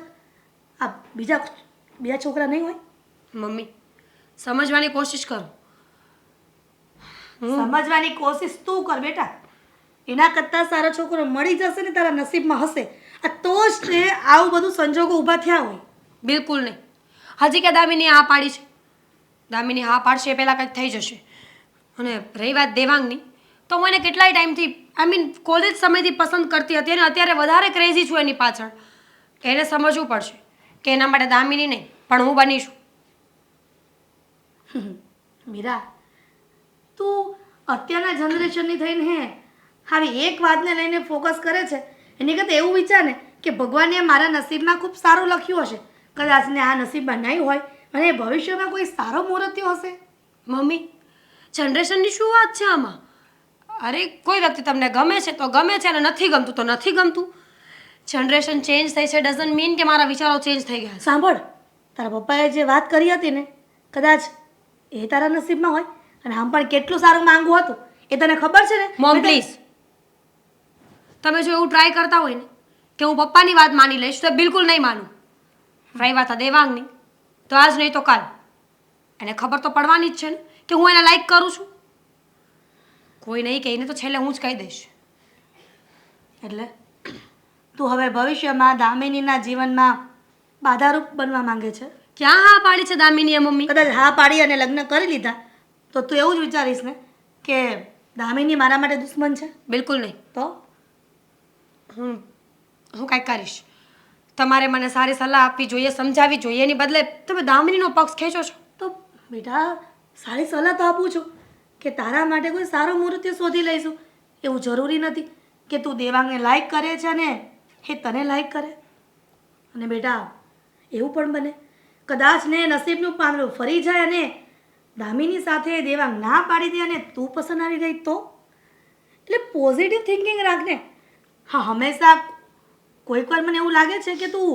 આ બીજા છોકરા નહીં હોય? મમ્મી, સમજવાની કોશિશ કરો. સમજવાની કોશિશ તું કર બેટા. એના કરતાં સારો છોકરો મળી જશે ને તારા નસીબમાં હશે. આ તો જ તે આવું બધું સંજોગો ઊભા થયા હોય. બિલકુલ નહીં. હજી કે દામિની હા પાડી છે. દામિની હા પાડશે એ પહેલાં કંઈક થઈ જશે. અને રહી વાત દેવાંગની, તો હું એને કેટલાય ટાઈમથી કોલેજ સમયથી પસંદ કરતી હતી અને અત્યારે વધારે ક્રેઝી છું એની પાછળ. એને સમજવું પડશે કે એના માટે દામિની નહીં પણ હું બનીશું. મીરા, તું અત્યારના જનરેશનની થઈને આવી એક વાતને લઈને ફોકસ કરે છે. એની કરતાં એવું વિચાર ને કે ભગવાને મારા નસીબમાં ખૂબ સારું લખ્યું હશે. કદાચ ને આ નસીબમાં નહીં હોય અને ભવિષ્યમાં કોઈ સારો મુહૂર્ત્યો હશે. મમ્મી, જનરેશનની શું વાત છે આમાં? અરે કોઈ વ્યક્તિ તમને ગમે છે તો ગમે છે અને નથી ગમતું તો નથી ગમતું. જનરેશન ચેન્જ થઈ છે ડઝન્ટ મીન કે મારા વિચારો ચેન્જ થઈ ગયા. સાંભળ, તારા પપ્પાએ જે વાત કરી હતી ને, કદાચ એ તારા નસીબમાં હોય અને આમ પણ કેટલું સારું માંગવું હતું એ તને ખબર છે ને? મોમ પ્લીઝ, તમે જો એવું ટ્રાય કરતા હોય ને કે હું પપ્પાની વાત માની લઈશ તો બિલકુલ નહીં માનું. રહી વાત આ દેવાંગની, તો આજ નહીં તો કાલ એને ખબર તો પડવાની જ છે ને કે હું એને લાઈક કરું છું. કોઈ નહીં કહીને તો છેલ્લે હું જ કહી દઈશ. એટલે તું હવે ભવિષ્યમાં દામિનીના જીવનમાં બાધારૂપ બનવા માંગે છે? ક્યાં હા પાડી છે દામિનીએ મમ્મી? કદાચ હા પાડી અને લગ્ન કરી લીધા તો તું એવું જ વિચારીશ ને કે દામિની મારા માટે દુશ્મન છે? બિલકુલ નહીં. તો હું કાંઈક કરીશ. તમારે મને સારી સલાહ આપવી જોઈએ, સમજાવવી જોઈએ. એની બદલે તમે દામિનીનો પક્ષ ખેંચો છો. તો બેટા, સારી સલાહ તો આપું છું કે તારા માટે કોઈ સારો મુહૂર્ત શોધી લઈશું. એવું જરૂરી નથી કે તું દેવાંગને લાઈક કરે છે અને એ તને લાઈક કરે. અને બેટા, એવું પણ બને કદાચ ને નસીબનું પાંદડું ફરી જાય અને દામિની સાથે દેવાંગ ના પાડી દે અને તું પસંદ આવી ગઈ તો? એટલે પોઝિટિવ થિંકિંગ રાખને. હા, હંમેશા કોઈક વાર મને એવું લાગે છે કે તું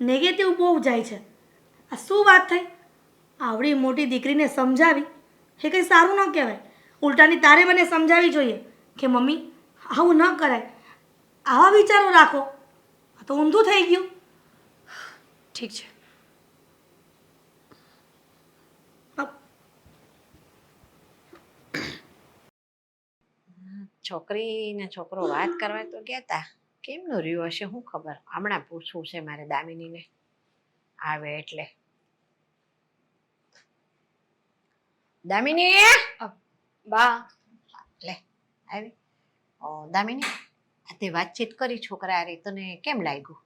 નેગેટિવ બહુ જાય છે. આ શું વાત થઈ? આવડી મોટી દીકરીને સમજાવી એ કંઈ સારું ન કહેવાય. ઉલટાની તારે મને સમજાવવી જોઈએ કે મમ્મી આવું ન કરાય, આવા વિચારો રાખો. આ તો ઊંધું થઈ ગયું. ઠીક છે. છોકરી ને છોકરો વાત કરવા તો ગયા તા. કેમનું રહ્યું હશે શું ખબર? હમણાં પૂછવું છે મારે દામિનીને આવે એટલે. દામિની બા, લે આવી. દામિની, આ તે વાતચીત કરી છોકરા હારે, તને કેમ લાગ્યું?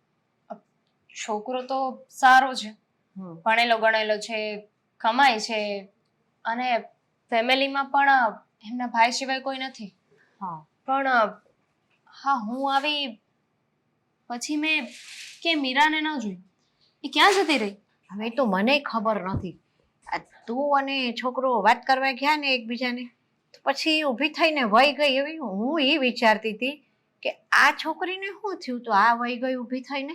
છોકરો તો સારો છે, હમ. ભણેલો ગણેલો છે, કમાય છે અને ફેમિલીમાં પણ એમના ભાઈ સિવાય કોઈ નથી. હા. પણ હા, હું આવી પછી મેં કે મીરાને ન જોઈ, એ ક્યાં જતી રહી? હવે તો મને ખબર નથી. આ તું અને છોકરો વાત કરવા ગયા ને એકબીજાને, તો પછી ઊભી થઈને વહી ગઈ. એવી હું એ વિચારતી હતી કે આ છોકરીને શું થયું તો આ વહી ગઈ ઊભી થઈને.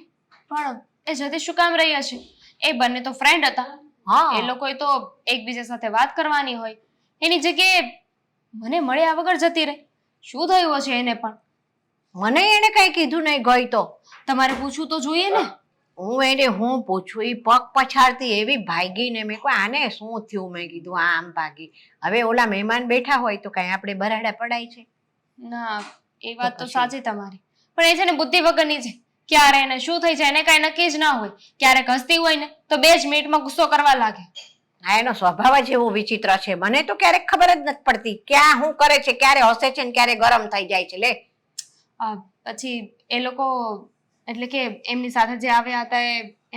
પણ એ જતી શું કામ રહી હશે? એ બંને તો ફ્રેન્ડ હતા. હા એ લોકોએ તો એકબીજા સાથે વાત કરવાની હોય, એની જગ્યાએ મને મળ્યા વગર જતી રહી. શું થયું હશે એને? પણ મને એને કઈ કીધું નહીં ગઈ તો. તમારે પૂછવું તો જોઈએ ને. હું પૂછું એ પગ પછાડતી એવી ભાગી ને મેં કોઈ આને શું થયું મેં કીધું આમ ભાગી. હવે ઓલા મહેમાન બેઠા હોય તો કઈ આપણે બરાડા પડાય છે? ના, એ વાત તો સાચી તમારી, પણ એ છે ને બુદ્ધિ વગરની છે. ક્યારે એને શું થઈ જાય એને કઈ નક્કી જ ના હોય. ક્યારેક હસતી હોય ને તો 2 જ મિનિટમાં ગુસ્સો કરવા લાગે. હા એનો સ્વભાવ જ એવો વિચિત્ર છે. મને તો ક્યારેક ખબર જ નથી પડતી ક્યાં શું કરે છે, ક્યારે હસે છે ને ક્યારે ગરમ થઈ જાય છે. લે પછી એ લોકો એટલે કે એમની સાથે જે આવ્યા હતા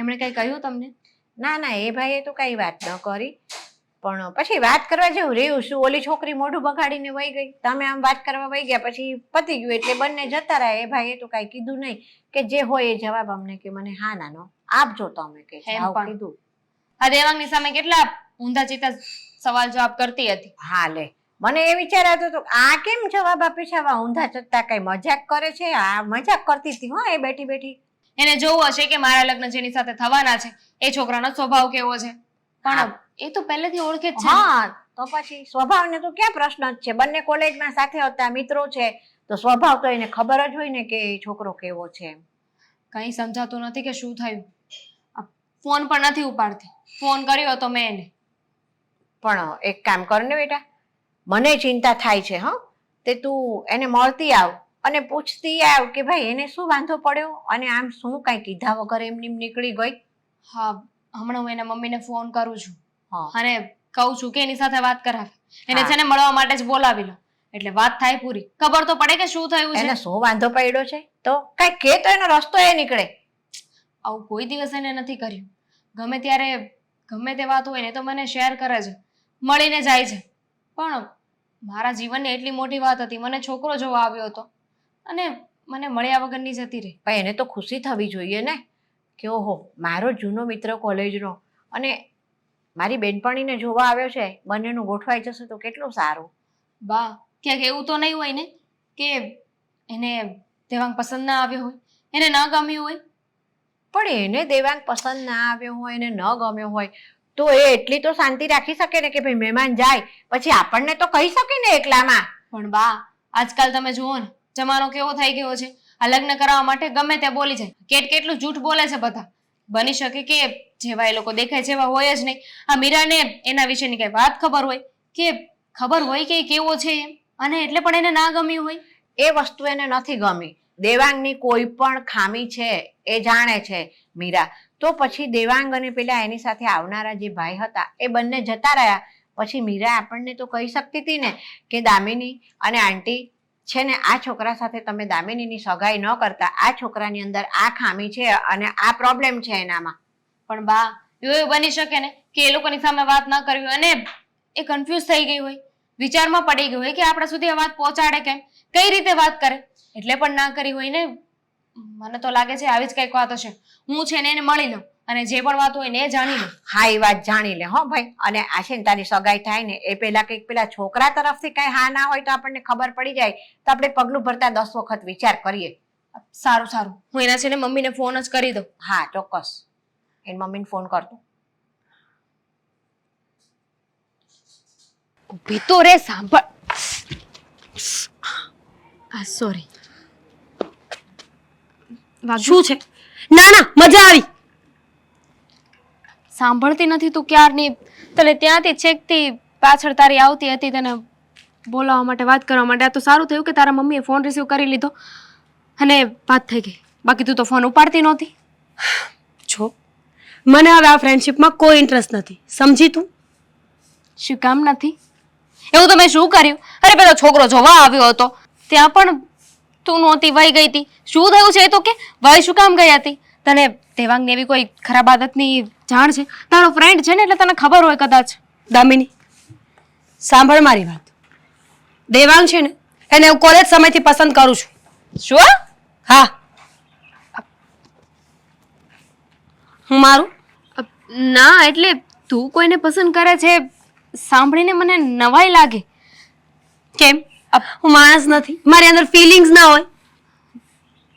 એમણે કઈ કહ્યું તમને? ના ના એ ભાઈએ તો કઈ વાત ન કરી, પણ પછી વાત કરવા જેવું રહ્યું શું? ઓલી છોકરી મોઢું બગાડીને વહી ગઈ, તમે આમ વાત કરવા વહી ગયા, પછી પતી ગયું એટલે બંને જતા રહ્યા. એ ભાઈએ તો કઈ કીધું નહીં કે જે હોય એ જવાબ અમને કે મને હા ના નો આપજો તમે કે આવું કીધું. આ દેવાંગની સામે કેટલા ઊંધા ચીતા સવાલ જવાબ કરતી હતી. હા લે મને એ વિચાર આવતો હતો આ કેમ જવાબ આપે છે, આવા ઊંધા ચત્તા કઈ મજાક કરે છે? આ મજાક કરતી હતી હો એ બેઠી બેઠી. એને જોવું હશે કે મારા લગ્ન જેની સાથે થવાના છે એ છોકરાનો સ્વભાવ કેવો છે, પણ એ તો પહેલેથી ઓળખે જ છે. હા તો પછી સ્વભાવને તો ક્યાં પ્રશ્ન જ છે? બંને કોલેજમાં સાથે હતા, મિત્રો છે, તો સ્વભાવ તો એને ખબર જ હોય ને કે છોકરો કેવો છે. કઈ સમજાતું નથી કે શું થયું. ફોન પણ નથી ઉપાડતી. ફોન કર્યો હતો મેં એને. પણ એક કામ કર ને બેટા, મને ચિંતા થાય છે. તે તું એને મળતી આવ અને પૂછતી આવ કે ભાઈ એને શું વાંધો પડ્યો અને આમ શું કઈ કીધા વગર એમની નીકળી ગઈ. હા, હમણાં હું એના મમ્મીને ફોન કરું છું હા અને કહું છું કે એની સાથે વાત કરાવે. એને છે ને મળવા માટે જ બોલાવી લો એટલે વાત થાય પૂરી, ખબર તો પડે કે શું થયું છે. એને શું વાંધો પડ્યો છે તો કઈ કે તો એનો રસ્તો એ નીકળે. આવું કોઈ દિવસ એને નથી કર્યું. ગમે ત્યારે ગમે તે વાત હોય ને તો મને શેર કરે છે, મળીને જાય છે. પણ મારા જીવનની એટલી મોટી વાત હતી, મને છોકરો જોવા આવ્યો હતો અને મને મળ્યા વગરની જતી રહી. પણ એને તો ખુશી થવી જોઈએ ને કે ઓહો મારો જૂનો મિત્ર કોલેજનો અને મારી બેનપણીને જોવા આવ્યો છે, બંનેનું ગોઠવાઈ જશે તો કેટલું સારું. બા ક્યાંક એવું તો નહીં હોય ને કે એને દેવાંગ પસંદ ના આવ્યો હોય, એને ન ગમ્યું હોય? પણ એને દેવાંગ પસંદ ના આવ્યો હોય, એને ન ગમ્યો હોય તો એ એટલી તો શાંતિ રાખી શકે ને કે ભાઈ મહેમાન જાય પછી આપણને તો કહી શકે ને એકલામાં. પણ બા આજકાલ તમે જુઓ ને જમાનો કેવો થઈ ગયો છે. આ લગ્ન કરાવવા માટે ગમે ત્યાં બોલી જાય. કેટલું જૂઠ બોલે છે બધા. બની શકે કે જેવા એ લોકો દેખાય છે એવા હોય જ નહીં. આ મીરાને એના વિશેની કઈ વાત ખબર હોય કે કેવો છે એમ, અને એટલે પણ એને ના ગમ્યું હોય. એ વસ્તુ એને નથી ગમી. દેવાંગની કોઈ પણ ખામી છે એ જાણે છે મીરા. તો પછી દેવાંગ અને પેલા એની સાથે આવનારા જે ભાઈ હતા એ બંને જતા રહ્યા પછી મીરા આપણને તો કહી શકતી હતી ને કે દામિની અને આંટી છે ને આ છોકરા સાથે તમે દામિનીની સગાઈ ન કરતા, આ છોકરાની અંદર આ ખામી છે અને આ પ્રોબ્લેમ છે એનામાં. પણ બા એવું બની શકે ને કે એ લોકોની સામે વાત ન કરવી હોય અને એ કન્ફ્યુઝ થઈ ગઈ હોય, વિચારમાં પડી ગઈ હોય કે આપણા સુધી આ વાત પહોંચાડે કેમ, કઈ રીતે વાત કરે, એટલે પણ ના કરી હોય ને. મને તો લાગે છે આવી જ કઈક વાત હશે. હું છે ને એને મળી લઉં અને જે પણ વાત હોય ને એ જાણી લઉં. હા એ વાત જાણી લે હો ભાઈ. અને આ છે ને તારી સગાઈ થાય ને એ પેલા કંઈક પેલા છોકરા તરફથી કઈ હા ના હોય તો આપણને ખબર પડી જાય તો આપણે પગલું ભરતા 10 વખત વિચાર કરીએ. સારું હું એના છે ને મમ્મીને ફોન જ કરી દઉં. હા ચોક્કસ એની મમ્મીને ફોન કરતો. ઊભી તો રે, સાંભળ. સોરી. શું છે? ના ના મજા આવી. સાંભળતી નથી તું ક્યારની. તને ત્યાંથી છેકથી પાછળ તારી આવતી હતી તને બોલાવવા માટે, વાત કરવા માટે. આ તો સારું થયું કે તારા મમ્મીએ ફોન રિસીવ કરી લીધો અને વાત થઈ ગઈ. બાકી તું તો ફોન ઉપાડતી નહોતી. જો મને હવે આ ફ્રેન્ડશિપમાં કોઈ ઇન્ટરેસ્ટ નથી, સમજી તું? શું કામ નથી? એવું તો મેં શું કર્યું? અરે પેલો છોકરો જોવા આવ્યો હતો ત્યાં પણ તું નહોતી, વહી ગઈ હતી. શું થયું છે એ તો કે વહી શું કામ ગઈ હતી? તને દેવાંગને એવી કોઈ ખરાબ આદતની જાણ છે? તારો ફ્રેન્ડ છે ને એટલે તને ખબર હોય કદાચ. દામિની સાંભળ મારી વાત. દેવાંગ છે ને એને હું કોલેજ સમયથી પસંદ કરું છું. શું? હા હું મારું? ના એટલે તું કોઈને પસંદ કરે છે સાંભળીને મને નવાઈ લાગે. કેમ? હું માણસ નથી? મારી અંદર ફિલિંગ્સ ના હોય?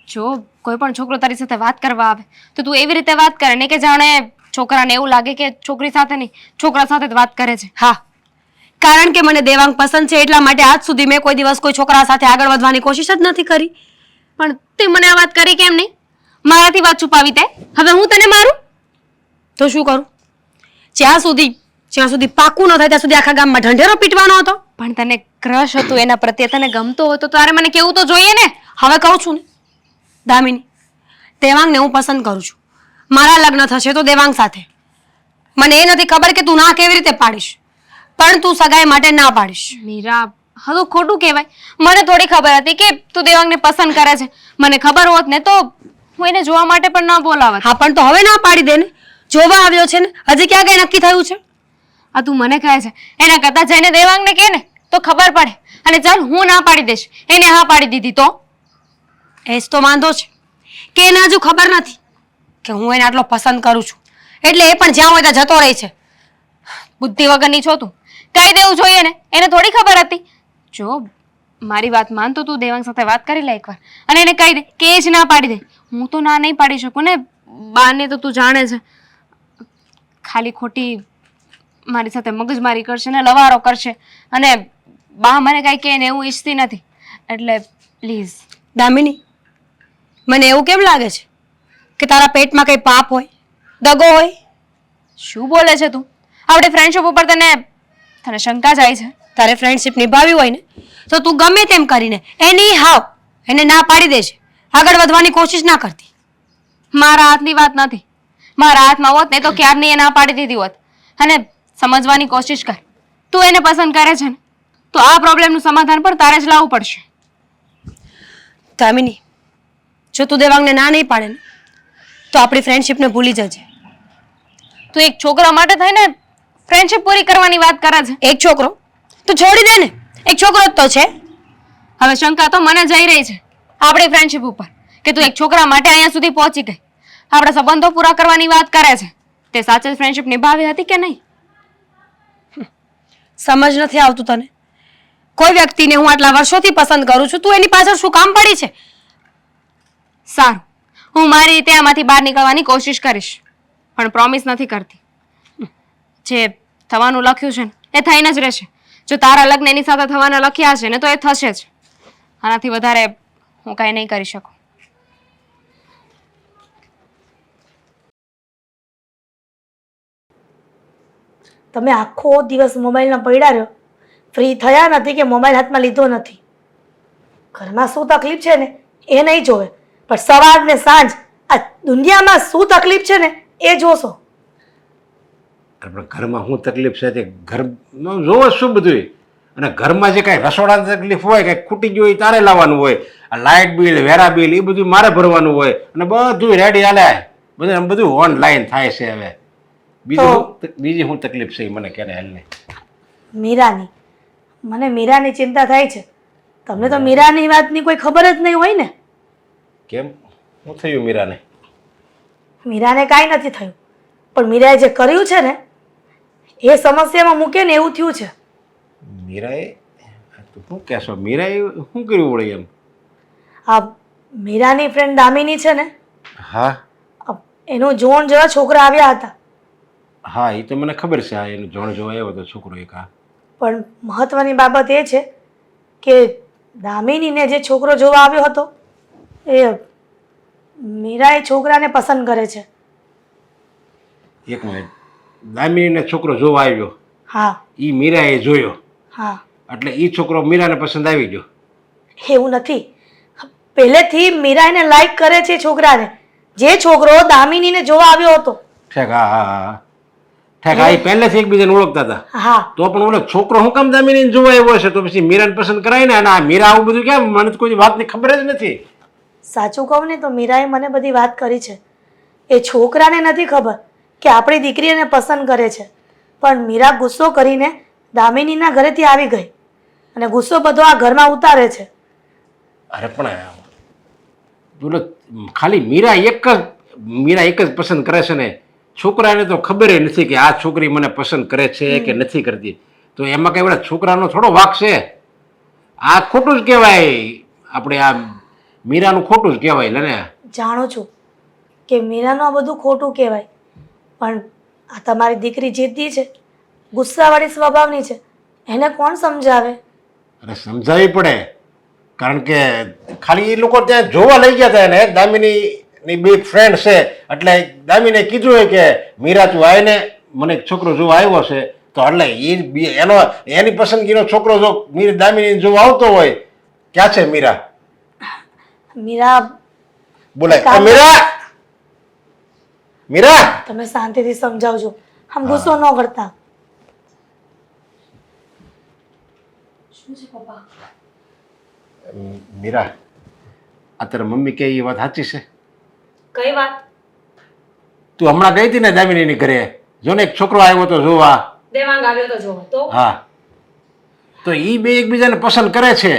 જો કોઈ પણ છોકરો તારી સાથે વાત કરવા આવે તો તું એવી રીતે વાત કરે ને કે જાણે છોકરાને એવું લાગે કે છોકરી સાથે નહીં છોકરા સાથે જ વાત કરે છે. હા, કારણ કે મને દેવાંગ પસંદ છે એટલા માટે આજ સુધી મેં કોઈ દિવસ કોઈ છોકરા સાથે આગળ વધવાની કોશિશ જ નથી કરી. પણ તે મને આ વાત કરી કેમ નહીં? મારાથી વાત છુપાવી તે? હવે હું તને મારું? તો શું કરું? જ્યાં સુધી પાકું ન થાય ત્યાં સુધી આખા ગામમાં ઢંઢેરો પીટવાનો હતો. પણ તને ક્રશ હતું એના પ્રત્યે, તને ગમતો હતો તારે મને કેવું તો જોઈએ ને. હવે કહું છું ને દામિની, દેવાંગને હું પસંદ કરું છું. મારા લગ્ન થશે તો દેવાંગ સાથે. મને એ નથી ખબર કે તું ના કેવી રીતે પાડીશ, પણ તું સગાઈ માટે ના પાડીશ. મીરા, હા તો ખોટું કહેવાય. મને થોડી ખબર હતી કે તું દેવાંગને પસંદ કરે છે. મને ખબર હોત ને તો હું એને જોવા માટે પણ ન બોલાવત. હા, પણ તો હવે ના પાડી દે ને. જોવા આવ્યો છે ને, હજી ક્યાં કઈ નક્કી થયું છે? આ તું મને કહે છે એના કરતા જઈને દેવાંગને કહે ને તો ખબર પડે. અને ચાલ હું ના પાડી દઈશ, એને હા પાડી દીધી તો એ જ તો વાંધો છે કે એને હજુ ખબર નથી કે હું એને આટલો પસંદ કરું છું, એટલે એ પણ જ્યાં હોય ત્યાં જતો રહે છે. બુદ્ધિ વગરની છો તું. કહી દેવું જોઈએ ને, એને થોડી ખબર હતી. જો મારી વાત માન તો તું દેવાંગ સાથે વાત કરી લે એકવાર અને એને કહી દે કે એ જ ના પાડી દે. હું તો ના નહીં પાડી શકું ને. બાને તો તું જાણે છે ખાલી ખોટી મારી સાથે મગજમારી કરશે ને લવારો કરશે અને બા મને કાંઈ કહે ને એવું ઈચ્છતી નથી. એટલે પ્લીઝ દામિની, મને એવું કેમ લાગે છે કે તારા પેટમાં કઈ પાપ હોય, દગો હોય? શું બોલે છે તું? આપણે ફ્રેન્ડશિપ ઉપર તને શંકા જાય છે? તારે ફ્રેન્ડશિપ નિભાવી હોય ને તો તું ગમે તેમ કરીને એને ના પાડી દેજે. આગળ વધવાની કોશિશ ના કરતી. મારા હાથની વાત નથી. મારા હાથમાં હોત ને તો ક્યારની એ ના પાડી દીધી હોત. અને સમજવાની કોશિશ કર. તું એને પસંદ કરે છે ને તો આ પ્રોબ્લેમનું સમાધાન પણ તારે જ લાવવું પડશે. દામિની, જો તું દેવાંગને ના નહીં પાડે ને તો આપણી ફ્રેન્ડશિપને ભૂલી જજે. તું એક છોકરા માટે થઈને ફ્રેન્ડશિપ પૂરી કરવાની વાત કરે છે. એક છોકરો? તું છોડી દે ને, એક છોકરો જ તો છે. હવે શંકા તો મને જઈ રહી છે આપણી ફ્રેન્ડશિપ ઉપર કે તું એક છોકરા માટે અહીંયા સુધી પહોંચી ગઈ. આપણા સંબંધો પૂરા કરવાની વાત કરે છે. તે સાચી ફ્રેન્ડશિપ નિભાવી હતી કે નહીં? સમજ નથી આવતું તને? કોઈ વ્યક્તિને હું આટલા વર્ષોથી પસંદ કરું છું, તું એની પાછળ શું કામ પડી છે? સારું, હું મારી રીતે આમાંથી બહાર નીકળવાની કોશિશ કરીશ, પણ પ્રોમિસ નથી કરતી. જે થવાનું લખ્યું છે ને એ થઈને જ રહેશે. જો તારા લગ્ન એની સાથે થવાના લખ્યા છે ને તો એ થશે જ. આનાથી વધારે હું કાંઈ નહીં કરી શકું. તમે આખો દિવસ મોબાઈલમાં પડ્યા રહ્યો, ફ્રી થયા નથી કે મોબાઈલ હાથમાં લીધો નથી. ઘરમાં શું તકલીફ છે ને એ નહીં જોવે, પણ સવાર ને સાંજ આ દુનિયામાં શું તકલીફ છે ને એ જોશો. આપણે ઘરમાં શું તકલીફ છે તે ઘરમાં જોવો શું બધું. અને ઘરમાં જે કાંઈ રસોડાની તકલીફ હોય, કાંઈ ખૂટી ગયું હોય તારે લાવવાનું હોય. આ લાઇટ બિલ, વેરા બિલ એ બધું મારે ભરવાનું હોય. અને બધું રેડી હાલે, બધું ઓનલાઈન થાય છે. હવે બીજી શું તકલીફ છે એ મને ક્યારે હાલ નહીં. મીરાની, મને મીરાની ચિંતા થાય છે. તમને તો મીરાની વાતની કોઈ ખબર જ નહીં હોય ને. કેમ? શું થયું મીરાને? મીરાને કાંઈ નથી થયું, પણ મીરાએ જે કર્યું છે ને એ સમસ્યામાં મૂકે ને એવું થયું છે. મીરાએ? તું શું કહેશો? મીરાએ શું કર્યું વળે એમ? આ મીરાની ફ્રેન્ડ દામિની છે ને, હા એનું જોણ જેવા છોકરા આવ્યા હતા. હા, એ તો મને ખબર છે. હા, એનું જોણ જોવા આવ્યો હતો છોકરો એક. હા, પણ મહત્વની બાબત એ છે કે દામિનીને જે છોકરો જોવા આવ્યો હતો એ મીરા એ છોકરાને પસંદ કરે છે. એક મિનિટ, દામિનીને છોકરો જોવા આવ્યો? હા. ઈ મીરાએ જોયો? હા. એટલે ઈ છોકરો મીરાને પસંદ આવી ગયો? એવું નથી, પહેલેથી મીરા એને લાઈક કરે છે છોકરાને, જે છોકરો દામિનીને જોવા આવ્યો હતો. ઠેક. હા હા હા ઠેક. હા, એ પહેલેથી એકબીજાને ઓળખતા હતા. હા. તો પણ ઓલો છોકરો હું કામ દામિનીને જોવા આવ્યો છે? તો પછી મીરાને પસંદ કરાય ને. અને આ મીરા આવું બધું કેમ? મને તો કોઈ વાતની ખબર જ નથી. સાચું કહું ને તો મીરાએ મને બધી વાત કરી છે. એ છોકરાને નથી ખબર કે આપણી દીકરી એને પસંદ કરે છે, પણ મીરા ગુસ્સો કરીને દામિનીના ઘરેથી આવી ગઈ અને ગુસ્સો બધો આ ઘરમાં ઉતારે છે. અરે પણ બોલો, ખાલી મીરા એક જ મીરા એક જ પસંદ કરે છે ને, છોકરાને તો ખબર નથી કે આ છોકરી મને પસંદ કરે છે કે નથી કરતી. તો એમાં કઈ બધા છોકરાનો થોડો વાંક છે? આ ખોટું જ કહેવાય, આપણે આ મીરાનું ખોટું જ કહેવાય લે ને. જાણું છું કે મીરાનું આ બધું ખોટું કહેવાય, પણ આ તમારી દીકરી જીદ્દી છે, ગુસ્સાવાળી સ્વભાવની છે, એને કોણ સમજાવે? અરે સમજાવવી પડે, કારણ કે ખાલી એ લોકો ત્યાં જોવા લઈ ગયા હતા એને. દામિનીની બે ફ્રેન્ડ છે એટલે દામિને કીધું હોય કે મીરા તું આવીને મને એક છોકરો જોવા આવ્યો છે, તો એટલે એની પસંદગીનો છોકરો જો દામિની જોવા આવતો હોય, ક્યાં છે મીરા? મીરા બોલાય મીરા, મીરા. તમે શાંતિથી સમજાવજો, આમ ગુસ્સો ન કરતા. શું છે પપ્પા? મીરા, આ તારા મમ્મી કે એ વાત સાચી છે? કઈ વાત? તું હમણાં ગઈ હતી ને દામિનીની ઘરે, જો ને એક છોકરો આવ્યો તો જોવા. દેવાંગ આવ્યો તો જોવા તો? હા, તો એ બે એકબીજાને પસંદ કરે છે,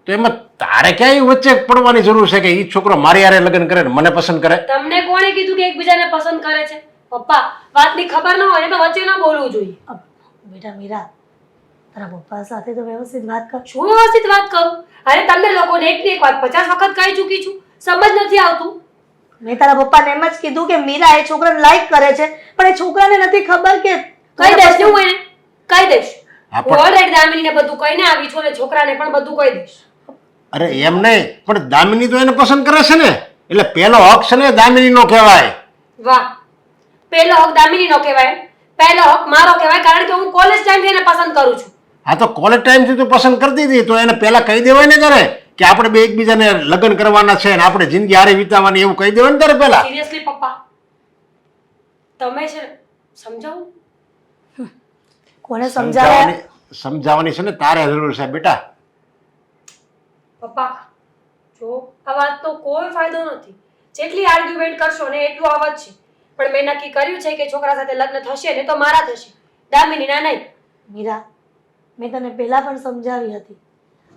તો એમાં તારે ક્યાંય વચ્ચે પડવાની જરૂર છે કે એ છોકરો મારી હારે લગ્ન કરે ને મને પસંદ કરે? તમને કોણે કીધું કે એકબીજાને પસંદ કરે છે? પપ્પા, વાતની ખબર ન હોય તો વચ્ચે ના બોલવું જોઈએ. બેટા મીરા, તારા પપ્પા સાથે તો વ્યવસ્થિત વાત કર. શું વ્યવસ્થિત વાત કરું? અરે તમને લોકોને એકની એક વાત 50 વખત કહી ચૂકી છું, સમજ નથી આવતું. મેં તારા પપ્પાને એમ જ કીધું કે મીરા એ છોકરાને લાઈક કરે છે, પણ એ છોકરાને નથી ખબર કે કહી દઈશ ને હું એને, કહી દઈશ. હા, પણ- ઓલરેડી દામિનીને બધું કહીને આવી છું અને છોકરાને પણ બધું કહી દઈશ. અરે એમ નહીં, પણ દામિની તો એને પસંદ કરે છે ને, એટલે પેલો હક છે ને દામિનીનો કહેવાય. વાહ, પહેલો હક દામિનીનો કહેવાય, પહેલો હક મારો કહેવાય, કારણ કે હું કોલેજ ટાઈમથી એને પસંદ કરું છું. હા, તો કોલેજ ટાઈમથી તું પસંદ કરતી હતી તો એને પહેલા કહી દેવાય ને તારે કે આપણે બે એકબીજાને લગ્ન કરવાના છે ને આપણે જિંદગી હારે વિતાવવાની, એવું કહી દેવાય ને તારે પહેલા. સિરિયસલી પપ્પા, તમે છે ને સમજાવો. કોને સમજાવે? સમજાવવાની છે ને તારે જરૂર છે બેટા. પપ્પા જો, આ વાતનો કોઈ ફાયદો નથી. જેટલી આર્ગ્યુમેન્ટ કરશો ને એટલું આ વધશે. પણ મેં નક્કી કર્યું છે કે છોકરા સાથે લગ્ન થશે ને તો મારા થશે, દામિનીના નહીં. મીરા, મેં તને પહેલા પણ સમજાવી હતી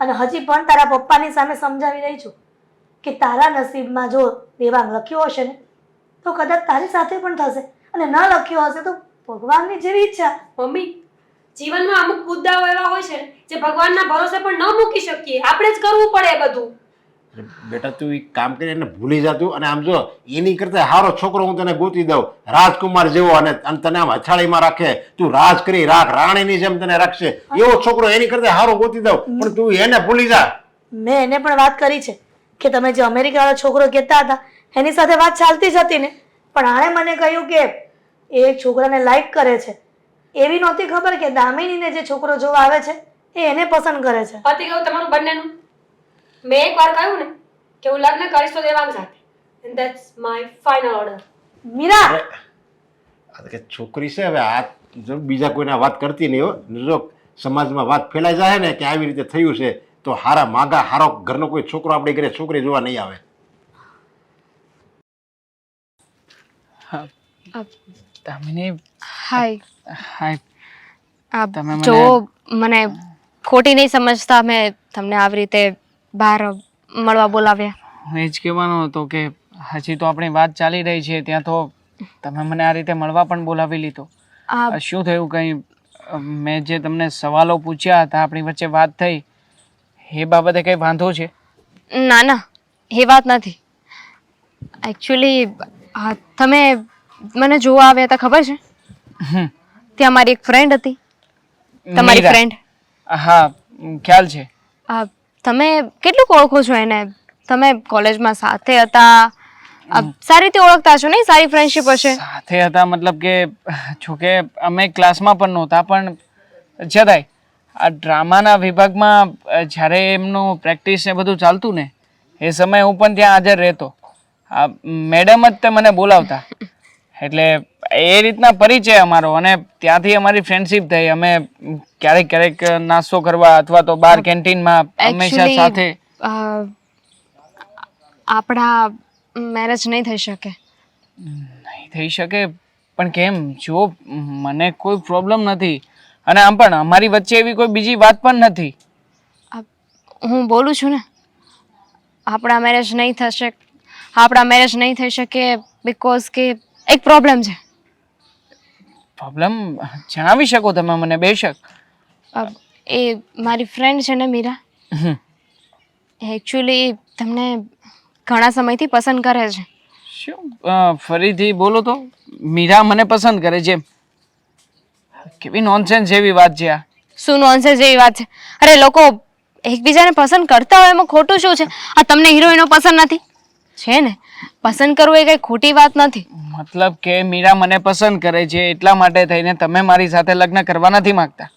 અને હજી પણ તારા પપ્પાની સામે સમજાવી રહી છું કે તારા નસીબમાં જો દેવાંગ લખ્યો હશે ને તો કદાચ તારી સાથે પણ થશે, અને ન લખ્યો હશે તો ભગવાનની જેવી ઈચ્છા. મમ્મી, જીવનમાં અમુક મુદ્દાઓ એવા હોય છે ને જે ભગવાનના ભરોસે પણ ન મૂકી શકીએ, આપણે જ કરવું પડે બધું. બેટા તું એક કામ કરી એને ભૂલી જતું, અને આમ જો એની કરતા સારો છોકરો હું તને ગોતી દઉં, રાજકુમાર જેવો, અને તને આમ હથાળીમાં રાખે, તું રાજ કરી રાખ, રાણીની જેમ તને રાખશે એવો છોકરો એની કરતા સારો ગોતી દઉં, પણ તું એને ભૂલી જા. મેં એને પણ વાત કરી છે કે તમે જે અમેરિકાવાળો છોકરો કહેતા હતા એની સાથે વાત ચાલતી જ હતી ને, પણ આણે મને કહ્યું કે એ એક છોકરાને લાઈક કરે છે. એવી નહોતી ખબર કે દામિનીને જે છોકરો જોવા આવે છે એ એને પસંદ કરે છે. પતી ગયું તમારું બંનેનું. મેં એકવાર કહ્યું ને કે હું લગ્ન કરીશ તો દેવાંગ સાથે, and that's my final order. Meera, આ કે છોકરી છે હવે આ જો બીજા કોઈને વાત કરતી નહીં હો, જો સમાજમાં વાત ફેલાઈ જાય ને કે આવી રીતે થયું છે તો હારા માગા હારો ઘરનો કોઈ છોકરો આપણે ઘરે છોકરી જોવા નહીં આવે. દામિની, હાય. હાય. તમે મને- જો મને ખોટી નહીં સમજતા, મેં તમને આવી રીતે બહાર મળવા બોલાવ્યા. હું એ જ કહેવાનો હતો કે હજી તો આપણી વાત ચાલી રહી છે ત્યાં તો તમે મને આ રીતે મળવા પણ બોલાવી લીધો. આ શું થયું? કંઈ મેં જે તમને સવાલો પૂછ્યા હતા, આપણી વચ્ચે વાત થઈ, એ બાબતે કંઈ વાંધો છે? ના ના, એ વાત નથી. એકચ્યુઅલી તમે મને જોવા આવ્યા હતા, ખબર છે? હમ. ત્યાં મારી એક ફ્રેન્ડ હતી, તમારી મીરા. ફ્રેન્ડ. હા, ખ્યાલ છે. તમે કેટલું ઓળખો છો એને? તમે કોલેજમાં સાથે હતા, સારી રીતે ઓળખતા છો ને? સારી ફ્રેન્ડશિપ હશે. સાથે હતા મતલબ કે જોકે અમે ક્લાસમાં પણ નહોતા, પણ છતાંય આ ડ્રામાના વિભાગમાં જ્યારે એમનું પ્રેક્ટિસ ને બધું ચાલતું ને એ સમયે હું પણ ત્યાં હાજર રહેતો. આ મેડમ જ તે મને બોલાવતા, એટલે એ રીતના પરિચય અમારો, અને ત્યાંથી અમારી ફ્રેન્ડશિપ થઈ. અમે ક્યારેક ક્યારેક નાસ્તો કરવા અથવા તો બાર કેન્ટીનમાં હંમેશા સાથે. આપણા મેરેજ નહીં થઈ શકે. નહીં થઈ શકે? પણ કેમ? જો મને કોઈ પ્રોબ્લેમ નથી, અને આમ પણ અમારી વચ્ચે એવી કોઈ બીજી વાત પણ નથી. હું બોલું છું ને, આપણા મેરેજ નહીં થશે, આપણા મેરેજ નહીં થઈ શકે બીકોઝ કે એક પ્રોબ્લેમ છે. પ્રોબ્લેમ જણાવી શકો તમે મને બેશક. એ મારી ફ્રેન્ડ છે ને મીરા, હમ. એકચ્યુઅલી તમને ઘણા સમયથી પસંદ કરે છે. શું ફરીથી બોલો તો? મીરા મને પસંદ કરે છે? કેવી નોનસેન્સ જેવી વાત છે આ. શું નોનસેન્સ જેવી વાત છે? અરે લોકો એકબીજાને પસંદ કરતા હોય એમાં ખોટું શું છે? આ તમને હિરોઈનો પસંદ નથી છે ને? પસંદ કરવું એ કઈ ખોટી વાત નથી. મતલબ કે મીરા મને પસંદ કરે છે એટલા માટે થઈને તમે મારી સાથે લગ્ન કરવા નથી માંગતા?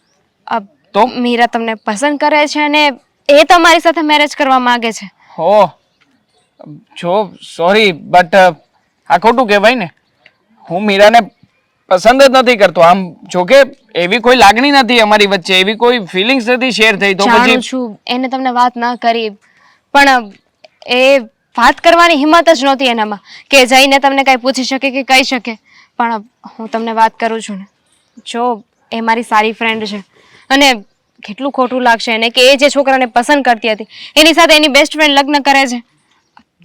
તો મીરા તમને પસંદ કરે છે અને એ તમારી સાથે મેરેજ કરવા માંગે છે. હો જો સોરી બટ આ ખોટું કહેવાય ને. હું મીરાને પસંદ જ નથી કરતો. આમ જો કે એવી કોઈ લાગણી નથી અમારી વચ્ચે, એવી કોઈ ફિલિંગ્સ નથી શેર થઈ. તો જાણું પછી છું એને તમને વાત ના કરી, પણ એ વાત કરવાની હિંમત જ નહોતી એનામાં કે જઈને તમને કઈ પૂછી શકે કે કહી શકે. પણ હું તમને વાત કરું છું ને, જો એ મારી સારી ફ્રેન્ડ છે અને કેટલું ખોટું લાગશે એને કે એ જે છોકરાને પસંદ કરતી હતી એની સાથે એની બેસ્ટ ફ્રેન્ડ લગ્ન કરે છે.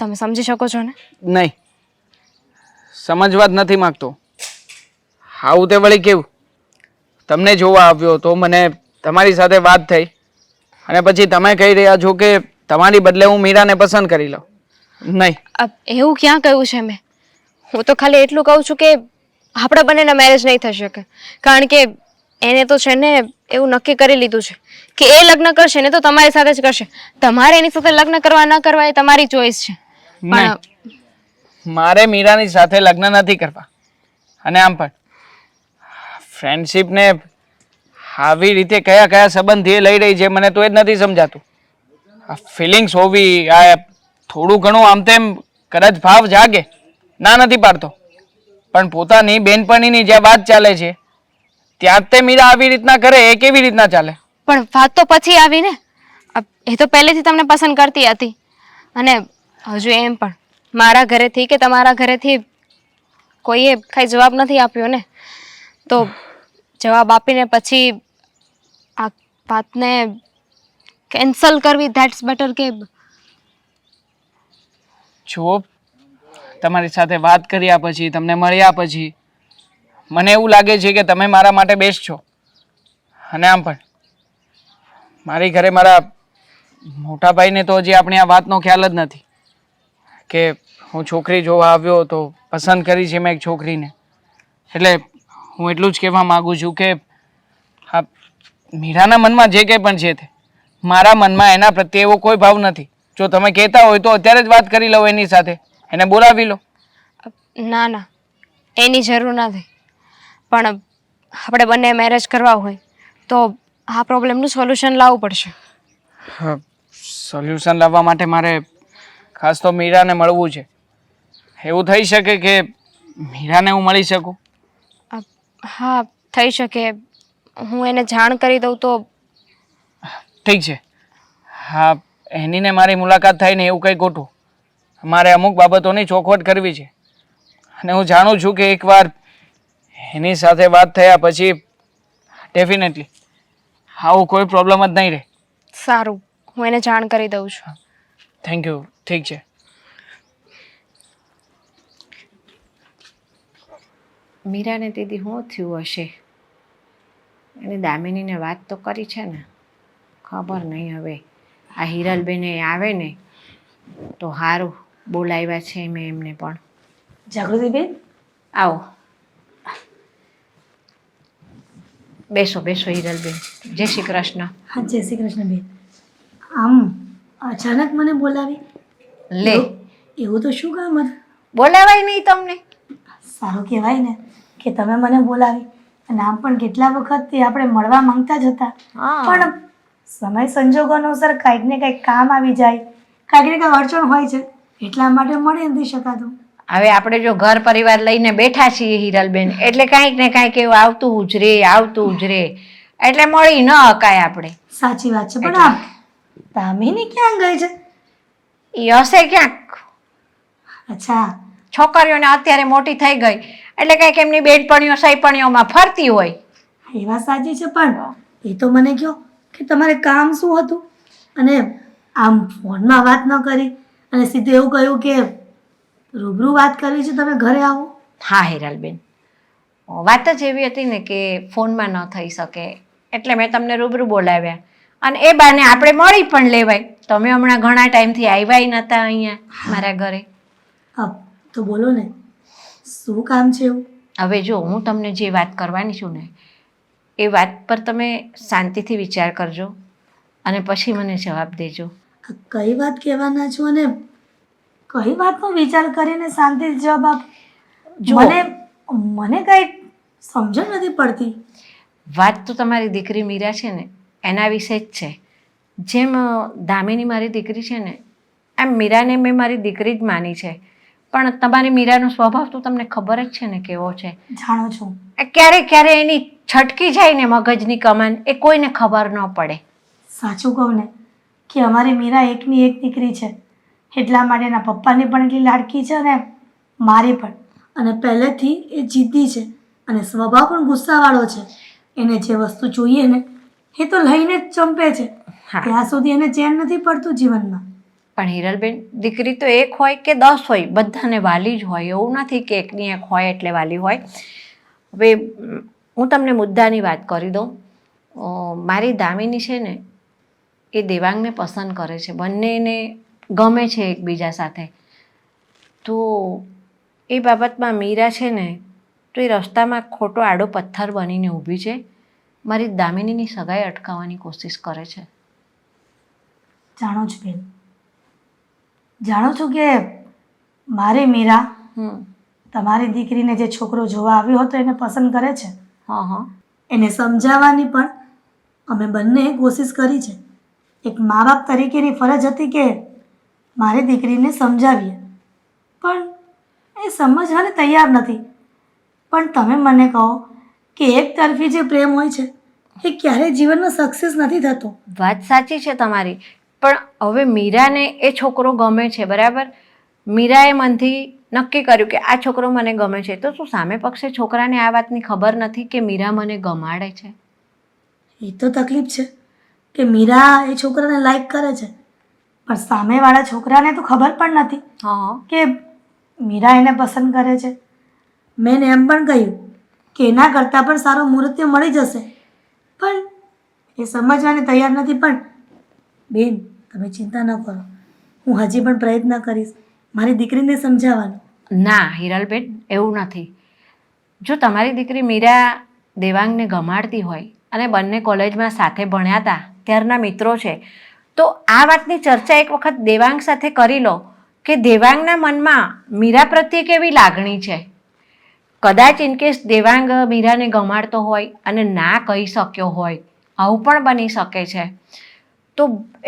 તમે સમજી શકો છો ને? નહીં, સમજવા જ નથી માંગતો. આવું તે વળી કેવું? તમને જોવા આવ્યો તો મને તમારી સાથે વાત થઈ અને પછી તમે કહી રહ્યા છો કે તમારી બદલે હું મીરાને પસંદ કરી લઉં. નહીં, એવું ક્યાં કહ્યું છે મેં? હું તો ખાલી એટલું કહું છું કે આપણા બંનેના મેરેજ નહીં થઈ શકે, કારણ કે એને તો છે ને એવું નક્કી કરી લીધું છે કે એ લગ્ન કરશે ને તો તમારી સાથે જ કરશે. તમારે એની સાથે લગ્ન કરવા ના કરવા એ તમારી ચોઈસ છે. નહીં, મારે મીરાની સાથે લગ્ન નથી કરવા. અને આમ પણ ફ્રેન્ડશિપને આવી રીતે કયા કયા સંબંધ એ લઈ રહી છે મને તો એ જ નથી સમજાતું. આ ફિલિંગ્સ હોવી, આ થોડું ઘણું આમ તેમ કદાચ ભાવ જાગે, ના નથી પાડતો, પણ પોતાની બેનપણીની જે વાત ચાલે છે ત્યાં જ તે મીરા આવી રીતના કરે એ કેવી રીતના ચાલે? પણ વાત તો પછી આવી ને. એ તો પહેલેથી તમને પસંદ કરતી હતી અને હજુ એમ પણ મારા ઘરેથી કે તમારા ઘરેથી કોઈએ કઈ જવાબ નથી આપ્યો ને, તો જવાબ આપીને પછી આ વાતને કેન્સલ કરવી ધેટ્સ બેટર. કે જુઓ, તમારી સાથે વાત કર્યા પછી, તમને મળ્યા પછી મને એવું લાગે છે કે તમે મારા માટે બેસ્ટ છો. અને આમ પણ મારી ઘરે મારા મોટા ભાઈને તો હજી આપણી આ વાતનો ખ્યાલ જ નથી કે હું છોકરી જોવા આવ્યો તો પસંદ કરી છે મેં એક છોકરીને. એટલે હું એટલું જ કહેવા માગું છું કે હા, મીરાના મનમાં જે કંઈ પણ છે તે મારા મનમાં એના પ્રત્યે એવો કોઈ ભાવ નથી. જો તમે કહેતા હોય તો અત્યારે જ વાત કરી લો એની સાથે, એને બોલાવી લો. ના ના, એની જરૂર નથી. પણ આપણે બંને મેરેજ કરવા હોય તો આ પ્રોબ્લેમનું સોલ્યુશન લાવવું પડશે. સોલ્યુશન લાવવા માટે મારે ખાસ તો મીરાને મળવું છે. એવું થઈ શકે કે મીરાને હું મળી શકું? હા, થઈ શકે. હું એને જાણ કરી દઉં તો? ઠીક છે. હા, એની ને મારી મુલાકાત થાય ને એવું કંઈ ખોટું. મારે અમુક બાબતોની ચોખવટ કરવી છે અને હું જાણું છું કે એકવાર એની સાથે વાત થયા પછી ડેફિનેટલી આવું કોઈ પ્રોબ્લેમ જ નહીં રહે. સારું, હું એને જાણ કરી દઉં છું. Thank you. ઠીક છે. મીરાને દીદી શું થયું હશે? એની દામિનીને વાત તો કરી છે ને, ખબર નહીં હવે. આ હિરલબેને આવે ને તો સારું, બોલાવ્યા છે મેં એમને પણ. જાગૃતિબેન, આવો, બેસો બેસો હિરલબેન. જય શ્રી કૃષ્ણ. હા, જય શ્રી કૃષ્ણ બેન. આમ અચાનક મને બોલાવી? લે, એવું તો શું કામ હતું? બોલાવાય નહીં તમને? સારું કહેવાય ને કે તમે મને બોલાવી. અને આમ પણ કેટલા વખતથી આપણે મળવા માંગતા જ હતા, પણ સમય સંજોગો અનુસાર કાંઈક ને કાંઈક કામ આવી જાય, કાંઈક ને કાંઈક અડચણ હોય છે, એટલા માટે મળી નથી શકાતું. હવે આપણે જો ઘર પરિવાર લઈને બેઠા છીએ હિરલબેન, એટલે કાંઈક ને કાંઈક એવું આવતું જ રે, આવતું જ રે, એટલે મળી ન હકાય આપણે. સાચી વાત છે. પણ આ દામિની ક્યાં ગઈ છે? એ હશે ક્યાંક. અચ્છા, છોકરીઓને અત્યારે મોટી થઈ ગઈ એટલે કંઈક એમની બેનપણીઓ સહીપણીઓમાં ફરતી હોય. એ વાત સાચી છે, પણ એ તો મને કહો કે તમારે કામ શું હતું? અને આમ ફોનમાં વાત ન કરી અને સીધું એવું કહ્યું કે રૂબરૂ વાત કરવી છે, તમે ઘરે આવો. હા હિરલબેન, વાત જ એવી હતી ને કે ફોનમાં ન થઈ શકે એટલે મેં તમને રૂબરૂ બોલાવ્યા અને એ બાને આપણે મળી પણ લેવાય. તમે હમણાં ઘણા ટાઈમથી આવ્યા નહોતા અહીંયા મારા ઘરે. હા તો બોલો ને, શું કામ છે એવું? હવે જો હું તમને જે વાત કરવાની છું ને એ વાત પર તમે શાંતિથી વિચાર કરજો અને પછી મને જવાબ દેજો. કઈ વાત કહેવાના છો અને કઈ વાતનો વિચાર કરીને શાંતિથી જવાબ આપ. જુઓ. મને કઈ સમજણ નથી પડતી. વાત તો તમારી દીકરી મીરા છે ને એના વિશે જ છે. જેમ દામિની મારી દીકરી છે ને એમ મીરાને મેં મારી દીકરી જ માની છે. પણ તમારી મીરાનો સ્વભાવ તો તમને ખબર જ છે ને કેવો છે. જાણો છો, ક્યારે ક્યારે એની છટકી જાય ને મગજની કમાન એ કોઈને ખબર ન પડે. સાચું કહું ને કે અમારી મીરા એકની એક દીકરી છે, એટલા માટે એના પપ્પાની પણ એટલી લાડકી છે અને મારી પણ. અને પહેલેથી એ જિદ્દી છે અને સ્વભાવ પણ ગુસ્સાવાળો છે. એને જે વસ્તુ જોઈએ ને એ તો લઈને જ ચંપે છે. હા. ત્યાં સુધી એને ચેન નથી પડતું જીવનમાં. પણ હિરલબેન, દીકરી તો એક હોય કે 10 હોય બધાને વાલી જ હોય. એવું નથી કે એકની એક હોય એટલે વાલી હોય. હવે હું તમને મુદ્દાની વાત કરી દઉં. મારી દામિની છે ને એ દેવાંગને પસંદ કરે છે, બંનેને ગમે છે એકબીજા સાથે. તો એ બાબતમાં મીરા છે ને તો એ રસ્તામાં ખોટો આડો પથ્થર બનીને ઊભી છે. મારી દામિનીની સગાઈ અટકાવવાની કોશિશ કરે છે. જાણો છો બેન, જાણો છો કે મારી મીરા તમારી દીકરીને જે છોકરો જોવા આવ્યો હતો એને પસંદ કરે છે. હા હા. એને સમજાવવાની પણ અમે બંનેએ કોશિશ કરી છે. એક મા બાપ તરીકેની ફરજ હતી કે મારી દીકરીને સમજાવીએ, પણ એ સમજવાને તૈયાર નથી. પણ તમે મને કહો કે એક તરફી જે પ્રેમ હોય છે એ ક્યારેય જીવનમાં સક્સેસ નથી થતો. વાત સાચી છે તમારી, પણ હવે મીરાને એ છોકરો ગમે છે, બરાબર. મીરાએ મનથી નક્કી કર્યું કે આ છોકરો મને ગમે છે. તો શું સામે પક્ષે છોકરાને આ વાતની ખબર નથી કે મીરા મને ગમાડે છે? એ તો તકલીફ છે કે મીરા એ છોકરાને લાઈક કરે છે, પણ સામેવાળા છોકરાને તો ખબર પણ નથી હા. કે મીરા એને પસંદ કરે છે. મેં એમ પણ કહ્યું કે એના કરતાં પણ સારો મુહૂર્ત મળી જશે, પણ એ સમજવાને તૈયાર નથી. પણ બેન, તમે ચિંતા ન કરો, હું હજી પણ પ્રયત્ન કરીશ મારી દીકરીને સમજાવવાનો. ના હિરલબેન, એવું નથી. જો તમારી દીકરી મીરા દેવાંગને ગમાડતી હોય અને બંને કોલેજમાં સાથે ભણ્યા હતા, ત્યારના મિત્રો છે, તો આ વાતની ચર્ચા એક વખત દેવાંગ સાથે કરી લો કે દેવાંગના મનમાં મીરા પ્રત્યે કેવી લાગણી છે. કદાચ ઇનકેસ દેવાંગ મીરાને ગમાડતો હોય અને ના કહી શક્યો હોય, આવું પણ બની શકે છે. તો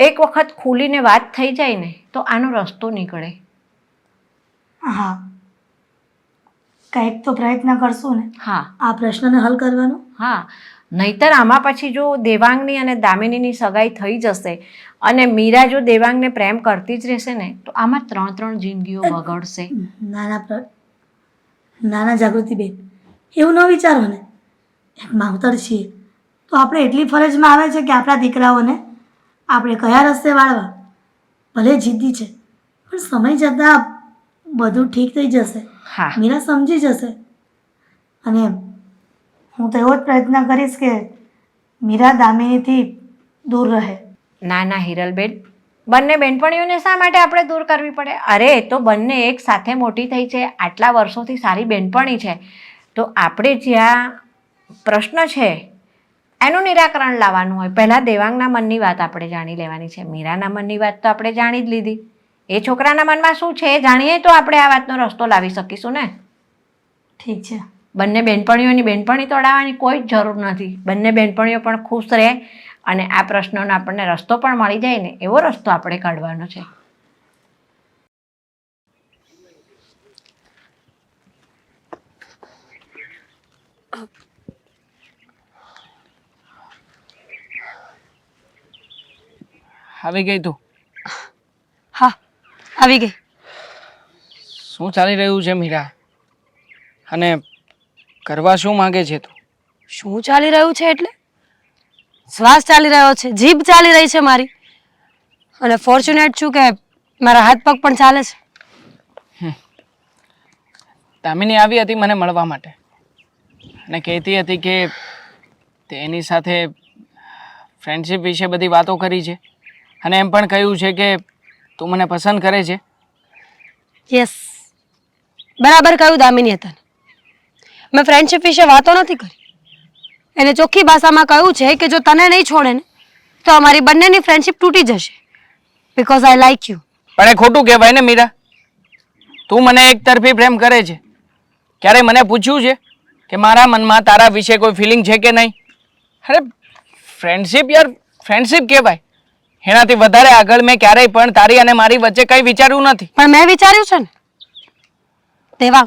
એક વખત ખુલીને વાત થઈ જાય ને તો આનો રસ્તો નીકળે. હા, કંઈક તો પ્રયત્ન કરશું ને હા આ પ્રશ્નને હલ કરવાનો. હા, નહીતર આમાં પછી જો દેવાંગની અને દામિનીની સગાઈ થઈ જશે અને મીરા જો દેવાંગને પ્રેમ કરતી જ રહેશે ને તો આમાં 3 જિંદગીઓ બગડશે. નાના જાગૃતિબેન, એવું ન વિચારો ને. એક માવતર છીએ તો આપણે એટલી ફરજમાં આવે છે કે આપણા દીકરાઓને આપણે કયા રસ્તે વાળવા. ભલે જિદ્દી છે પણ સમય જતાં બધું ઠીક થઈ જશે. હા. મીરા સમજી જશે અને હું તો એવો જ પ્રયત્ન કરીશ કે મીરા દામિનીથી દૂર રહે. ના ના હિરલબેન, બંને બેનપણીઓને શા માટે આપણે દૂર કરવી પડે? અરે એ તો બંને એક સાથે મોટી થઈ છે, આટલા વર્ષોથી સારી બેનપણી છે. તો આપણે જ્યાં પ્રશ્ન છે એનું નિરાકરણ લાવવાનું હોય. પહેલાં દેવાંગના મનની વાત આપણે જાણી લેવાની છે. મીરાના મનની વાત તો આપણે જાણી જ લીધી. એ છોકરાના મનમાં શું છે એ જાણીએ તો આપણે આ વાતનો રસ્તો લાવી શકીશું ને. ઠીક છે. બંને બેનપણીઓની બેનપણી તોડાવવાની કોઈ જ જરૂર નથી. બંને બેનપણીઓ પણ ખુશ રહે અને આ પ્રશ્નોનો આપણને રસ્તો પણ મળી જાય ને એવો રસ્તો આપણે કાઢવાનો છે. આવી ગઈ તું? હા, આવી ગઈ. શું ચાલી રહ્યું છે મીરા? અને કરવા શું માંગે છે તું? શું ચાલી રહ્યું છે એટલે? શ્વાસ ચાલી રહ્યો છે, જીભ ચાલી રહી છે મારી. અને ફોર્ચ્યુનેટ છું કે મારા હાથ પગ પણ ચાલે છે. દામિની આવી હતી મને મળવા માટે અને કહેતી હતી કે તેની સાથે ફ્રેન્ડશિપ વિશે બધી વાતો કરી છે અને એમ પણ કહ્યું છે કે તું મને પસંદ કરે છે. યસ, બરાબર કહ્યું દામિની તને. મેં ફ્રેન્ડશિપ વિશે વાતો નથી કરી. એને ચોખ્ખી ભાષામાં કહ્યું છે કે જો તને નહીં છોડે ને તો અમારી બંનેની ફ્રેન્ડશિપ તૂટી જશે બીકોઝ આઈ લાઈક યુ. પણ એ ખોટું કહેવાય ને મીરા. તું મને એક તરફી પ્રેમ કરે છે. ક્યારે મને પૂછ્યું છે કે મારા મનમાં તારા વિશે કોઈ ફિલિંગ છે કે નહીં? અરે ફ્રેન્ડશિપ યાર, ફ્રેન્ડશિપ કહેવાય. એનાથી વધારે આગળ મેં ક્યારેય પણ તારી અને મારી વચ્ચે કંઈ વિચાર્યું નથી. પણ મેં વિચાર્યું છે ને દેવા,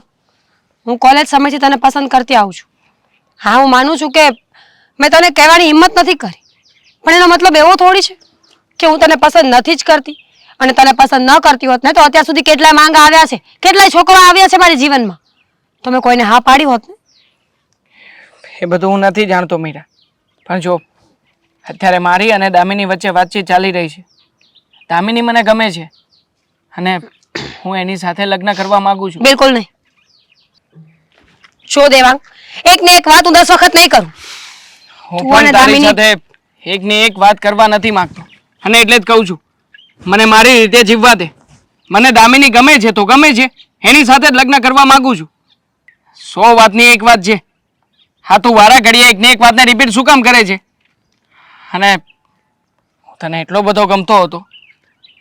હું કોલેજ સમયથી તને પસંદ કરતી આવું છું. હા, હું માનું છું કે મેં તને કહેવાની હિંમત નથી કરી, પણ એનો મતલબ એવો થોડી છે કે હું તને પસંદ નથી જ કરતી. અને તને પસંદ ન કરતી હોત ને તો અત્યાર સુધી કેટલાય માંગ આવ્યા છે, કેટલાય છોકરા આવ્યા છે મારી જીવનમાં, તો મેં કોઈને હા પાડી હોત ને. એ બધું હું નથી જાણતો મીરા, પણ જો અત્યારે મારી અને દામિની વચ્ચે વાતચીત ચાલી રહી છે. દામિની મને ગમે છે અને હું એની સાથે લગ્ન કરવા માંગુ છું. બિલકુલ નહીં. જો દેવાંગ, એક ને એક વાત હું 10 વખત નહીં કરું. હું તું અને પણ તારી દામિની- સાથે એકની એક વાત કરવા નથી માંગતો અને એટલે જ કહું છું મને મારી રીતે જીવવા દે. મને દામિની ગમે છે તો ગમે છે, એની સાથે જ લગ્ન કરવા માંગુ છું. 100 વાતની એક વાત છે. હા, તું વારા ઘડીએ એક ને એક વાતને રિપીટ શું કામ કરે છે? અને હું તને એટલો બધો ગમતો હતો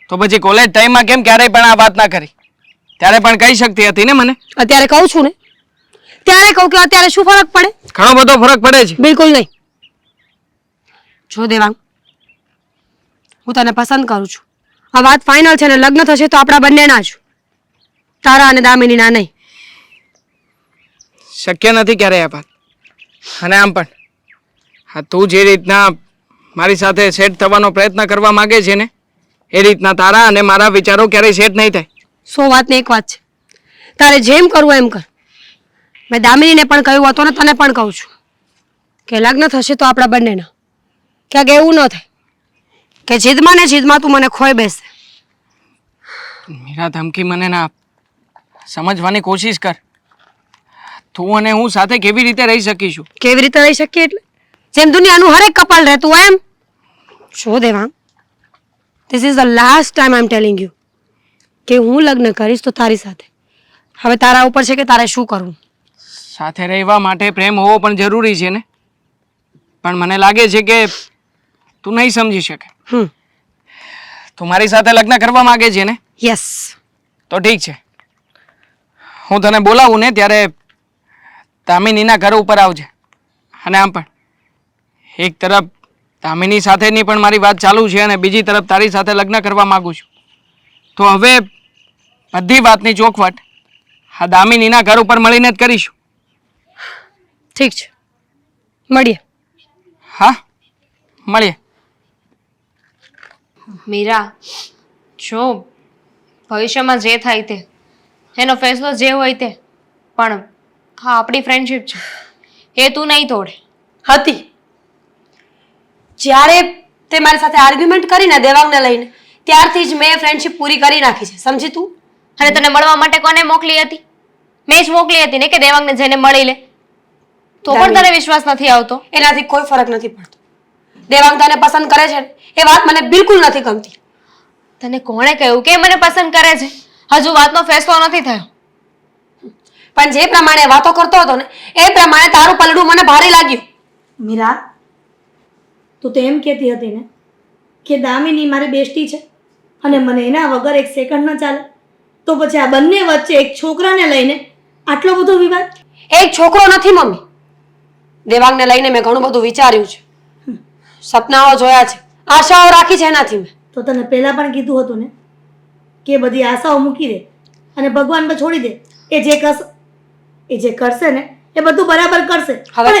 તો પછી કોલેજ ટાઈમમાં કેમ ક્યારેય પણ આ વાત ના કરી? ત્યારે પણ કહી શકતી હતી ને મને. અત્યારે કહું છું ને, ત્યારે કહું કે અત્યારે શું ફરક પડે? ઘણો બધો ફરક પડે છે. બિલકુલ નહીં. જો દેવાંગ, હું તને પસંદ કરું છું. આ વાત ફાઇનલ છે ને લગ્ન થશે તો આપણા બંનેના જ, તારા અને દામિનીના નહીં. શક્ય નથી ક્યારેય આ વાત. અને આમ પણ હા, તું જે રીતના મારી સાથે સેટ થવાનો પ્રયત્ન કરવા માંગે છે ને એ રીતના તારા અને મારા વિચારો ક્યારેય સેટ નહીં થાય. 100 વાતની એક વાત છે, તારે જેમ કરવું એમ કર. મેં દામિનીને પણ કહ્યું હતું ને તને પણ કહું છું કે લગ્ન થશે તો આપણા બંનેના. ક્યાંક એવું ન થાય કે જીદમાં ને જીદમાં તું મને ખોઈ બેસે. મીરા, ધમકી મને ના આપ. સમજવાની કોશિશ કર. તું અને હું સાથે કેવી રીતે રહી શકીશું? કેવી રીતે રહી શકીએ એટલે જેમ દુનિયાનું હરેક કપલ રહેતું હોય એમ. જો Devang, this is the last time I M telling you કે હું લગ્ન કરીશ તો તારી સાથે. હવે તારા ઉપર છે કે તારે શું કરવું. સાથે રહેવા માટે પ્રેમ હોવો પણ જરૂરી છે ને. પણ મને લાગે છે કે તું નહીં સમજી શકે. તું મારી સાથે લગ્ન કરવા માંગે છે ને? યસ. તો ઠીક છે, હું તને બોલાવું ને ત્યારે દામિનીના ઘર ઉપર આવજે. અને આમ પણ એક તરફ દામિની સાથેની પણ મારી વાત ચાલુ છે અને બીજી તરફ તારી સાથે લગ્ન કરવા માંગુ છું. તો હવે બધી વાતની ચોખવટ આ દામિનીના ઘર ઉપર મળીને જ કરીશું. ઠીક છે, મળીએ. હા, મળીએ. મીરા, જો ભવિષ્યમાં જે થાય તે એનો ફેસલો જે હોય તે, પણ હા આપણી ફ્રેન્ડશિપ છે એ તું નહીં તોડે. હતી જ્યારે તે મારી સાથે આર્ગ્યુમેન્ટ કરીને દેવાંગને લઈને ત્યારથી જ મેં ફ્રેન્ડશિપ પૂરી કરી નાખી છે, સમજી તું? અને તને મળવા માટે કોને મોકલી હતી? મેં જ મોકલી હતી ને કે દેવાંગને જઈને મળી લે. તો પણ તને વિશ્વાસ નથી આવતો? એનાથી કોઈ ફરક નથી પડતો. દેવાંગ તને પસંદ કરે છે ને એ વાત મને બિલકુલ નથી ગમતી. તને કોણે કહ્યું કે મને પસંદ કરે છે? હજુ વાતનો ફેસલો નથી થયો. પણ જે પ્રમાણે વાતો કરતો હતો ને એ પ્રમાણે તારું પલડું મને ભારે લાગ્યું. મીરા, તું તો એમ કહેતી હતી ને કે દામિની મારી બેસ્ટી છે અને મને એના વગર એક સેકન્ડ ન ચાલે, તો પછી આ બંને વચ્ચે એક છોકરાને લઈને આટલો બધો વિવાદ? એક છોકરો નથી મમ્મી, દેવાંગને લઈને મેં ઘણું બધું વિચાર્યું છે, સપનાઓ જોયા છે, આશાઓ રાખી છે એનાથી મેં. તો તને પહેલા પણ કીધું હતું ને કે બધી આશાઓ મૂકી દે અને ભગવાન પર છોડી દે. એ જે કરશે ને એ બધું બરાબર કરશે. હવે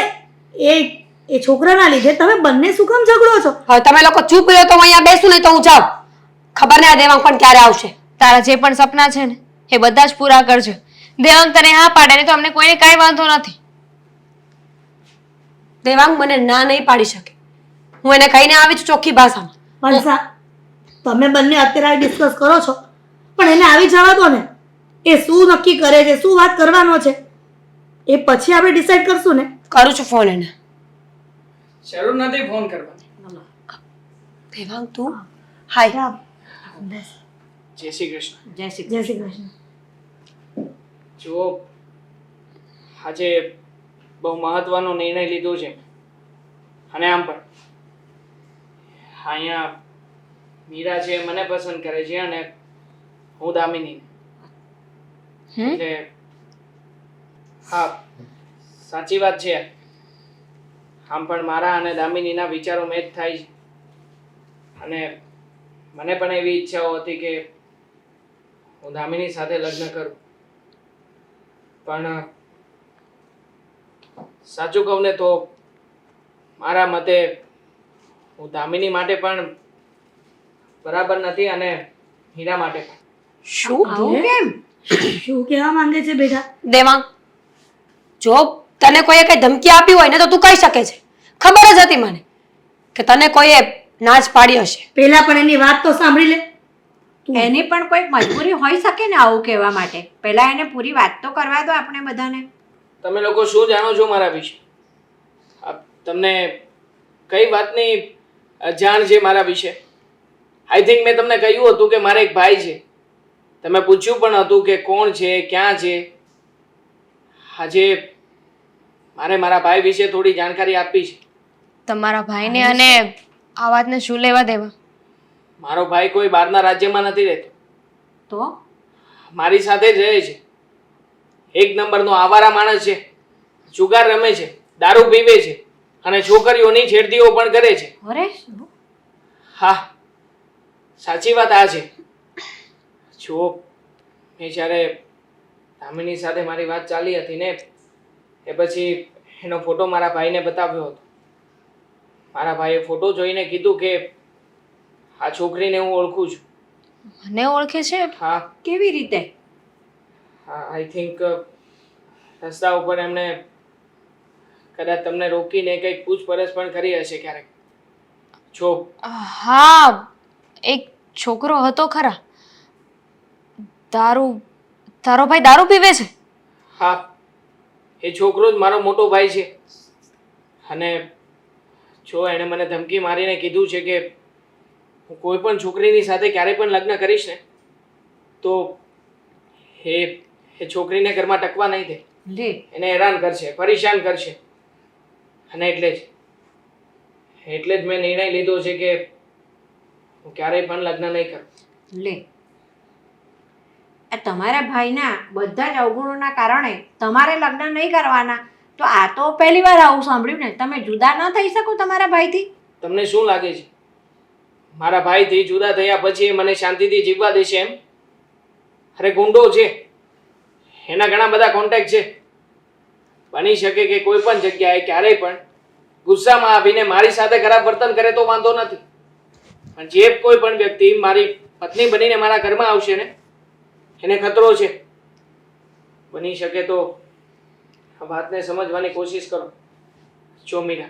એ છોકરાના લીધે તમે બંને શું કામ ઝઘડો છો? હવે તમે લોકો ચૂપ રહ્યો તો હું અહીંયા બેસું નહીં તો હું જાઉં. ખબર નહીં આ દેવાંગ પણ ક્યારે આવશે. તારા જે પણ સપના છે ને એ બધા જ પૂરા કરજો. દેવાંગ તને હા પાડે ને તો અમને કોઈને કાંઈ વાંધો નથી. દેવાંગ મને ના નહીં પાડી શકે. હું એને કહીને આવી છું ચોખ્ખી ભાષામાં. પણ તમે બંને અત્યારે ડિસ્કસ કરો છો પણ એને આવી જવા દો ને. એ શું નક્કી કરે છે, શું વાત કરવાનો છે, એ પછી આપણે ડિસાઈડ કરશું ને. કરું છું ફોન એને. જરૂર નથી ફોન કરવાની. દેવાંગ તું હાય. બસ. જય શ્રી કૃષ્ણ. જય શ્રી જય શ્રી કૃષ્ણ. જુઓ, આજે બહુ મહત્વનો નિર્ણય લીધો છે. અને આમ પણ અહીંયા મીરા છે મને પસંદ કરે છે અને હું દામિની. એટલે હા, સાચી વાત છે. આમ પણ મારા અને દામિનીના વિચારો મેચ થાય છે અને મને પણ એવી ઈચ્છાઓ હતી કે હું દામિની સાથે લગ્ન કરું. પણ સાચું કહું ને તો મારા મતે હું દામિની માટે પણ બરાબર નથી અને હીરા માટે પણ. શું આવું કેમ? શું કહેવા માંગે છે બેટા? દેવાંગ, જો તને કોઈએ કઈ ધમકી આપી હોય ને તો તું કહી શકે છે. ખબર જ હતી મને કે તને કોઈએ ના જ પાડી હશે. પહેલા પણ એની વાત તો સાંભળી લે. એની પણ કોઈ મજબૂરી હોઈ શકે ને આવું કહેવા માટે. પહેલા એને પૂરી વાત તો કરવા દો આપણે બધાને. તમે લોકો શું જાણો છો મારા વિશે? તમને કઈ વાતની જાણ છે મારા વિશે? આઈ થિંક મેં તમને કહ્યું હતું કે મારે એક ભાઈ છે. તમે પૂછ્યું પણ હતું કે કોણ છે, ક્યાં છે. આજે મારે મારા ભાઈ વિશે થોડી જાણકારી આપવી છે. તમારા ભાઈને અને આ વાતને શું લેવા દેવા? મારો ભાઈ કોઈ બહારના રાજ્યમાં નથી રહેતો. તો મારી સાથે જ રહે છે. એક નંબરનો આવારા માણસ છે. જુગાર રમે છે, દારૂ પીવે છે અને છોકરીઓની છેડતીઓ પણ કરે છે. અરે હા, સાચી વાત આ છે. જો મેં જ્યારે દામિની સાથે મારી વાત ચાલી હતી ને એ પછી એનો ફોટો મારા ભાઈને બતાવ્યો હતો. મારા ભાઈએ ફોટો જોઈને કીધું કે આ છોકરીને હું ઓળખું છું. મને ઓળખે છે? હા, કેવી રીતે? આઈ થિંક રસ્તા ઉપર એમણે કદાચ તમને રોકીને કંઈક પૂછપરછ પણ કરી હશે ક્યારેક. જો હા, એક છોકરો હતો ખરા. તારો ભાઈ દારૂ પીવે છે? હા, એ છોકરો જ મારો મોટો ભાઈ છે. અને જો એણે મને ધમકી મારીને કીધું છે કે હું કોઈ પણ છોકરીની સાથે ક્યારેય પણ લગ્ન કરીશ ને તો એ છોકરીને ઘરમાં ટકવા નહીં દે. લે એને હેરાન કરશે, પરેશાન કરશે. અને એટલે જ મેં નિર્ણય લીધો છે કે હું ક્યારેય પણ લગ્ન નહીં કરું. લે આ તમારા ભાઈના બધા જ અવગુણોના કારણે તમારે લગ્ન નહીં કરવાના, તો આ તો પહેલી વાર આવું સાંભળ્યું ને. તમે જુદા ન થઈ શકો તમારા ભાઈથી? તમને શું લાગે છે મારા ભાઈથી જુદા થયા પછી એ મને શાંતિથી જીવવા દેશે એમ? અરે ગુંડો છે, એના ઘણા બધા કોન્ટેક્ટ છે. બની શકે કે કોઈ પણ જગ્યાએ ક્યારેય પણ ગુસ્સામાં આવીને મારી સાથે ખરાબ વર્તન કરે તો વાંધો નથી, પણ જે કોઈ પણ વ્યક્તિ મારી પત્ની બનીને મારા ઘરમાં આવશે ને એને ખતરો છે. બની શકે તો આ વાતને સમજવાની કોશિશ કરો. જો મીરા,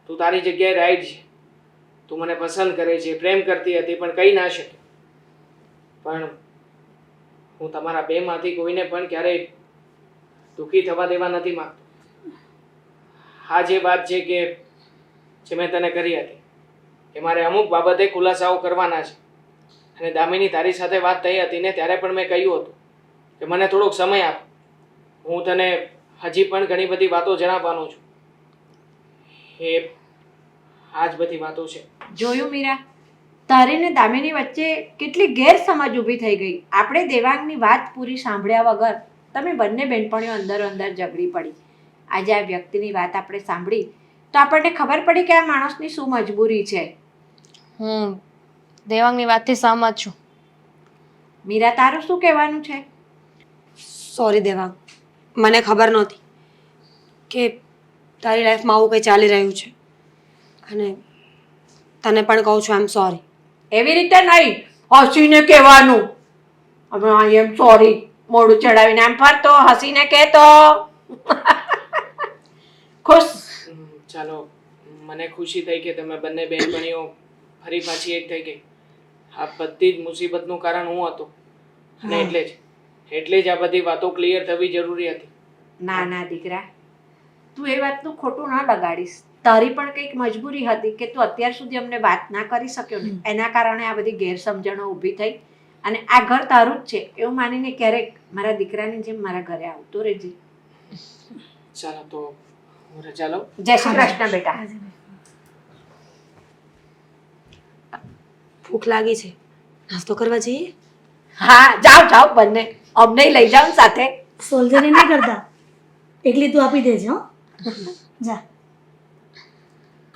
તું તારી જગ્યાએ રાઈટ છે. તું મને પસંદ કરે છે, પ્રેમ કરતી હતી પણ કહી ના શકે. પણ હું તમારા બેમાંથી કોઈને પણ ક્યારેય દુઃખી થવા દેવા નથી માંગતો. આ જે વાત છે કે જે મેં તને કરી હતી કે મારે અમુક બાબતે ખુલાસાઓ કરવાના છે. અને દામિની તારી સાથે વાત થઈ હતી ને ત્યારે પણ મેં કહ્યું હતું કે મને થોડોક સમય આપ. હું તને હજી પણ ઘણી બધી વાતો જણાવવાનો છું. એ આ જ બધી વાતો છે. જોયું મીરા, તારી ને દામિની વચ્ચે કેટલી ગેરસમજ ઊભી થઈ ગઈ. આપણે દેવાંગની વાત પૂરી સાંભળ્યા વગર તમે બંને બહેનપણીઓ અંદર ઝઘડી પડી. આજે આ વ્યક્તિની વાત આપણે સાંભળી તો આપણને ખબર પડી કે આ માણસની શું મજબૂરી છે. હું દેવાંગની વાતથી સહમત છું. મીરા, તારું શું કહેવાનું છે? સોરી દેવાંગ, મને ખબર નહોતી કે તારી લાઈફમાં આવું કંઈ ચાલી રહ્યું છે. અને તને પણ કહું છું આઈ એમ સોરી. એવી રીતે નહીં, હસીને કહેવાનું. હવે આઈ એમ સોરી મોઢું ચડાવીને આમ ફરતો હસીને કહેતો. ખુશ? ચાલો, મને ખુશી થઈ કે તમે બંને બહેનપણીઓ ફરી પાછી એક થઈ ગઈ. આ બધી જ મુસીબતનું કારણ હું હતો અને એટલી જ આ બધી વાતો ક્લિયર થવી જરૂરી હતી. ના ના દીકરા, તું એ વાતનું ખોટું ના લગાડીશ. તારી પણ કંઈક મજબૂરી હતી કે તું અત્યાર સુધી અમને વાત ના કરી શક્યો ને, એના કારણે આ બધી ગેરસમજણો ઊભી થઈ. અને આ ઘર તારું જ છે એવું માનીને ક્યારેક મારા દીકરાની જેમ મારા ઘરે આવતો રહેજે. ચાલો તો હું રજા લઉં. જય શ્રી કૃષ્ણ બેટા. ભૂખ લાગી છે, નાસ્તો કરવા જઈએ? હા જાઓ જાઓ બંને, અમને લઈ જાઓ ને સાથે. સોલ્જરી નહીં કરતા, એકલી તું આપી દેજે હો. જા.